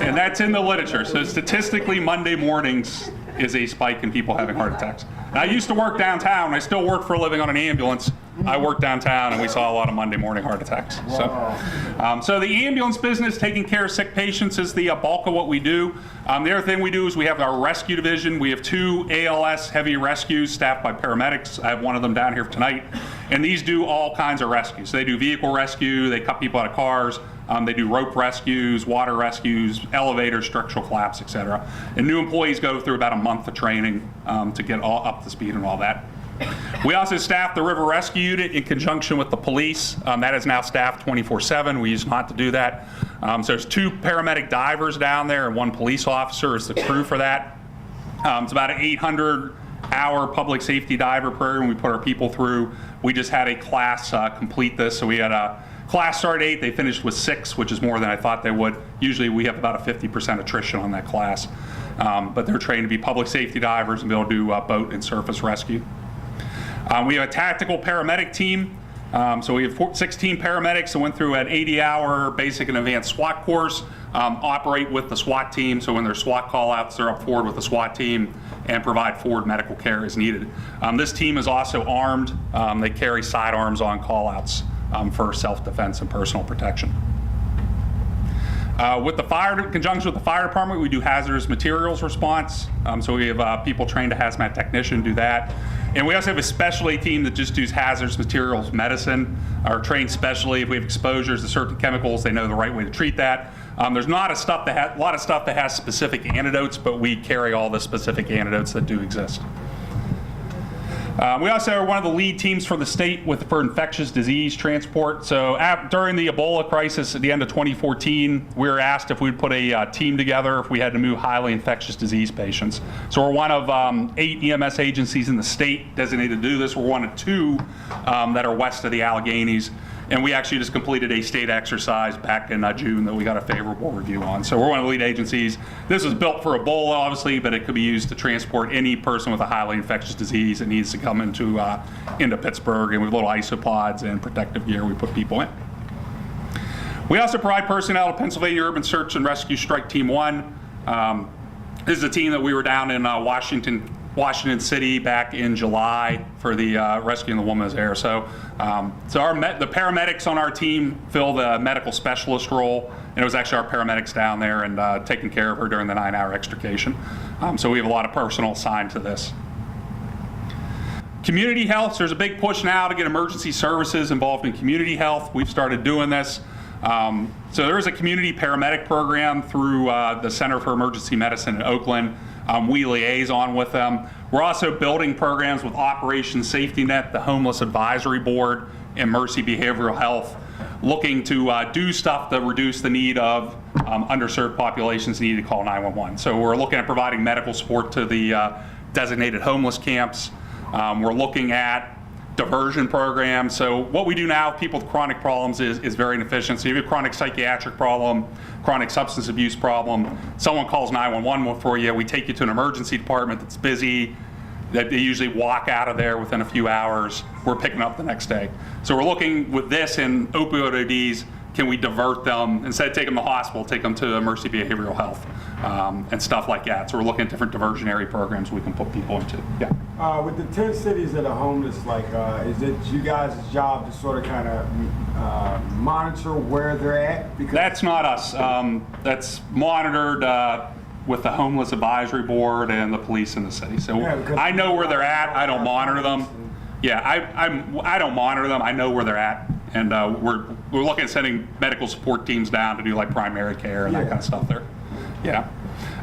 And that's in the literature. So statistically, Monday mornings is a spike in people having heart attacks. And I used to work downtown. I still work for a living on an ambulance. I work downtown, and we saw a lot of Monday morning heart attacks. So the ambulance business, taking care of sick patients, is the bulk of what we do. The other thing we do is we have our rescue division. We have 2 ALS heavy rescues staffed by paramedics. I have one of them down here tonight. And these do all kinds of rescues. So they do vehicle rescue, they cut people out of cars, they do rope rescues, water rescues, elevators, structural collapse, etc. And new employees go through about a month of training to get all up to speed and all that. We also staff the River Rescue Unit in conjunction with the police. That is now staffed 24/7. We used not to do that. So there's 2 paramedic divers down there and 1 police officer is the crew for that. It's about an 800-hour public safety diver program we put our people through. We just had a class complete this. So we had a class start at 8, they finished with 6, which is more than I thought they would. Usually we have about a 50% attrition on that class. But they're trained to be public safety divers and be able to do boat and surface rescue. We have a tactical paramedic team. So we have 16 paramedics that went through an 80-hour basic and advanced SWAT course, operate with the SWAT team. So when there's SWAT call-outs, they're up forward with the SWAT team and provide forward medical care as needed. This team is also armed. They carry sidearms on call-outs for self-defense and personal protection. With the fire, in conjunction with the fire department, we do hazardous materials response. So we have people trained to hazmat technician do that. And we also have a specialty team that just does hazardous materials medicine, or trained specially. If we have exposures to certain chemicals, they know the right way to treat that. There's not a lot of stuff that has specific antidotes, but we carry all the specific antidotes that do exist. We also are one of the lead teams for the state for infectious disease transport. So during the Ebola crisis at the end of 2014, we were asked if we'd put a team together if we had to move highly infectious disease patients. So we're one of 8 EMS agencies in the state designated to do this. We're one of 2 that are west of the Alleghenies. And we actually just completed a state exercise back in June that we got a favorable review on. So we're one of the lead agencies. This was built for Ebola, obviously, but it could be used to transport any person with a highly infectious disease that needs to come into Pittsburgh. And with little isopods and protective gear, we put people in. We also provide personnel to Pennsylvania Urban Search and Rescue Strike Team 1. This is a team that we were down in Washington City back in July for the rescuing the woman there. So, the paramedics on our team fill the medical specialist role, and it was actually our paramedics down there and taking care of her during the 9-hour extrication. So we have a lot of personnel assigned to this. Community health, so there's a big push now to get emergency services involved in community health. We've started doing this. So there is a community paramedic program through the Center for Emergency Medicine in Oakland. We liaison with them. We're also building programs with Operation Safety Net, the Homeless Advisory Board, and Mercy Behavioral Health, looking to do stuff to reduce the need of underserved populations needing to call 911. So we're looking at providing medical support to the designated homeless camps. We're looking at diversion program. So what we do now with people with chronic problems is very inefficient. So if you have a chronic psychiatric problem, chronic substance abuse problem, someone calls 911 for you, we take you to an emergency department that's busy, that they usually walk out of there within a few hours. We're picking up the next day. So we're looking with this and opioid ODs, can we divert them, instead of taking them to the hospital, take them to emergency behavioral health and stuff like that. So we're looking at different diversionary programs we can put people into. Yeah. With the 10 cities that are homeless, like, is it you guys' job to sort of kind of monitor where they're at? Because that's not us. That's monitored with the Homeless Advisory Board and the police in the city. So yeah, I know where they're at. I don't monitor them. Yeah, I don't monitor them. I know where they're at. And we're looking at sending medical support teams down to do like primary care and that kind of stuff there. Yeah.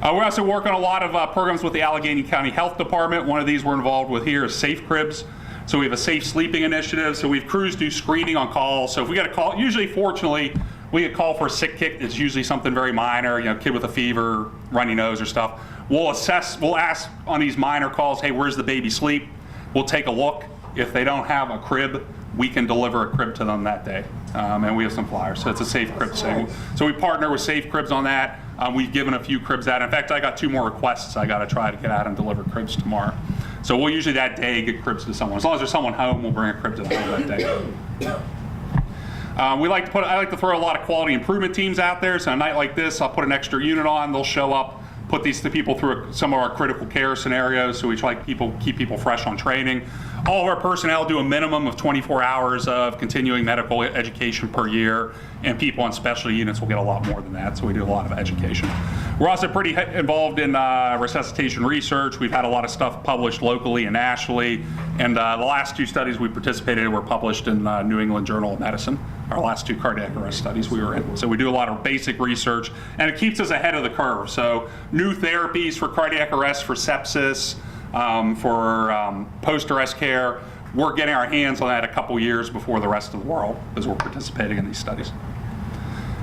We're also working on a lot of programs with the Allegheny County Health Department. One of these we're involved with here is Safe Cribs. So we have a safe sleeping initiative. So we have crews do screening on call. So if we get a call, usually fortunately, we get a call for a sick kid. It's usually something very minor, kid with a fever, runny nose or stuff. We'll ask on these minor calls, hey, where's the baby sleep? We'll take a look. If they don't have a crib, we can deliver a crib to them that day. And we have some flyers, so it's a Safe Cribs thing. So we partner with Safe Cribs on that. We've given a few cribs out. In fact, I got 2 more requests I got to try to get out and deliver cribs tomorrow. So we'll usually that day get cribs to someone. As long as there's someone home, we'll bring a crib to them that day. I like to throw a lot of quality improvement teams out there. So a night like this, I'll put an extra unit on. They'll show up, put these to people through some of our critical care scenarios. So we try to keep people fresh on training. All of our personnel do a minimum of 24 hours of continuing medical education per year, and people on specialty units will get a lot more than that, so we do a lot of education. We're also pretty involved in resuscitation research. We've had a lot of stuff published locally and nationally, and the last 2 studies we participated in were published in New England Journal of Medicine, our last 2 cardiac arrest studies we were in. So we do a lot of basic research, and it keeps us ahead of the curve. So new therapies for cardiac arrest, for sepsis, for post-arrest care, we're getting our hands on that a couple years before the rest of the world as we're participating in these studies.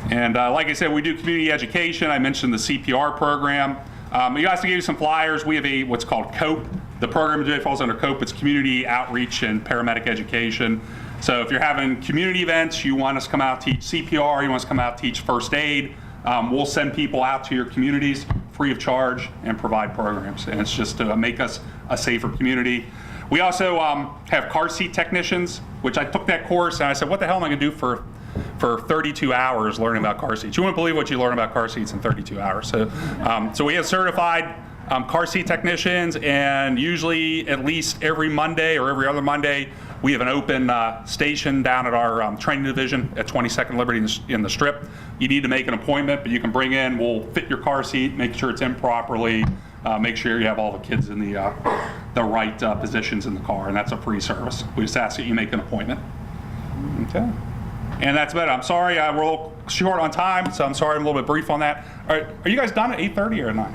And like I said, we do community education. I mentioned the CPR program. You guys, to give you some flyers, we have what's called COPE. The program today falls under COPE. It's community outreach and paramedic education. So if you're having community events, you want us to come out teach CPR, you want us to come out teach first aid, we'll send people out to your communities free of charge and provide programs. And it's just to make us a safer community. We also have car seat technicians, which I took that course and I said, what the hell am I going to do for 32 hours learning about car seats? You wouldn't believe what you learn about car seats in 32 hours. So we have certified car seat technicians, and usually at least every Monday or every other Monday, we have an open station down at our training division at 22nd Liberty in the Strip. You need to make an appointment, but you can bring in, we'll fit your car seat, make sure it's in properly, make sure you have all the kids in the right positions in the car, and that's a free service. We just ask that you make an appointment. Okay. And that's about it. I'm sorry, we're a little short on time, so I'm sorry I'm a little bit brief on that. All right, are you guys done at 8:30 or 9?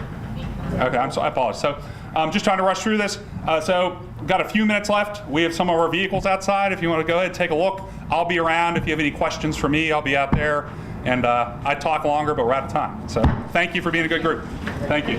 Okay, I apologize. So I'm just trying to rush through this. So we've got a few minutes left. We have some of our vehicles outside. If you want to go ahead and take a look, I'll be around. If you have any questions for me, I'll be out there. And I talk longer, but we're out of time. So thank you for being a good group. Thank you.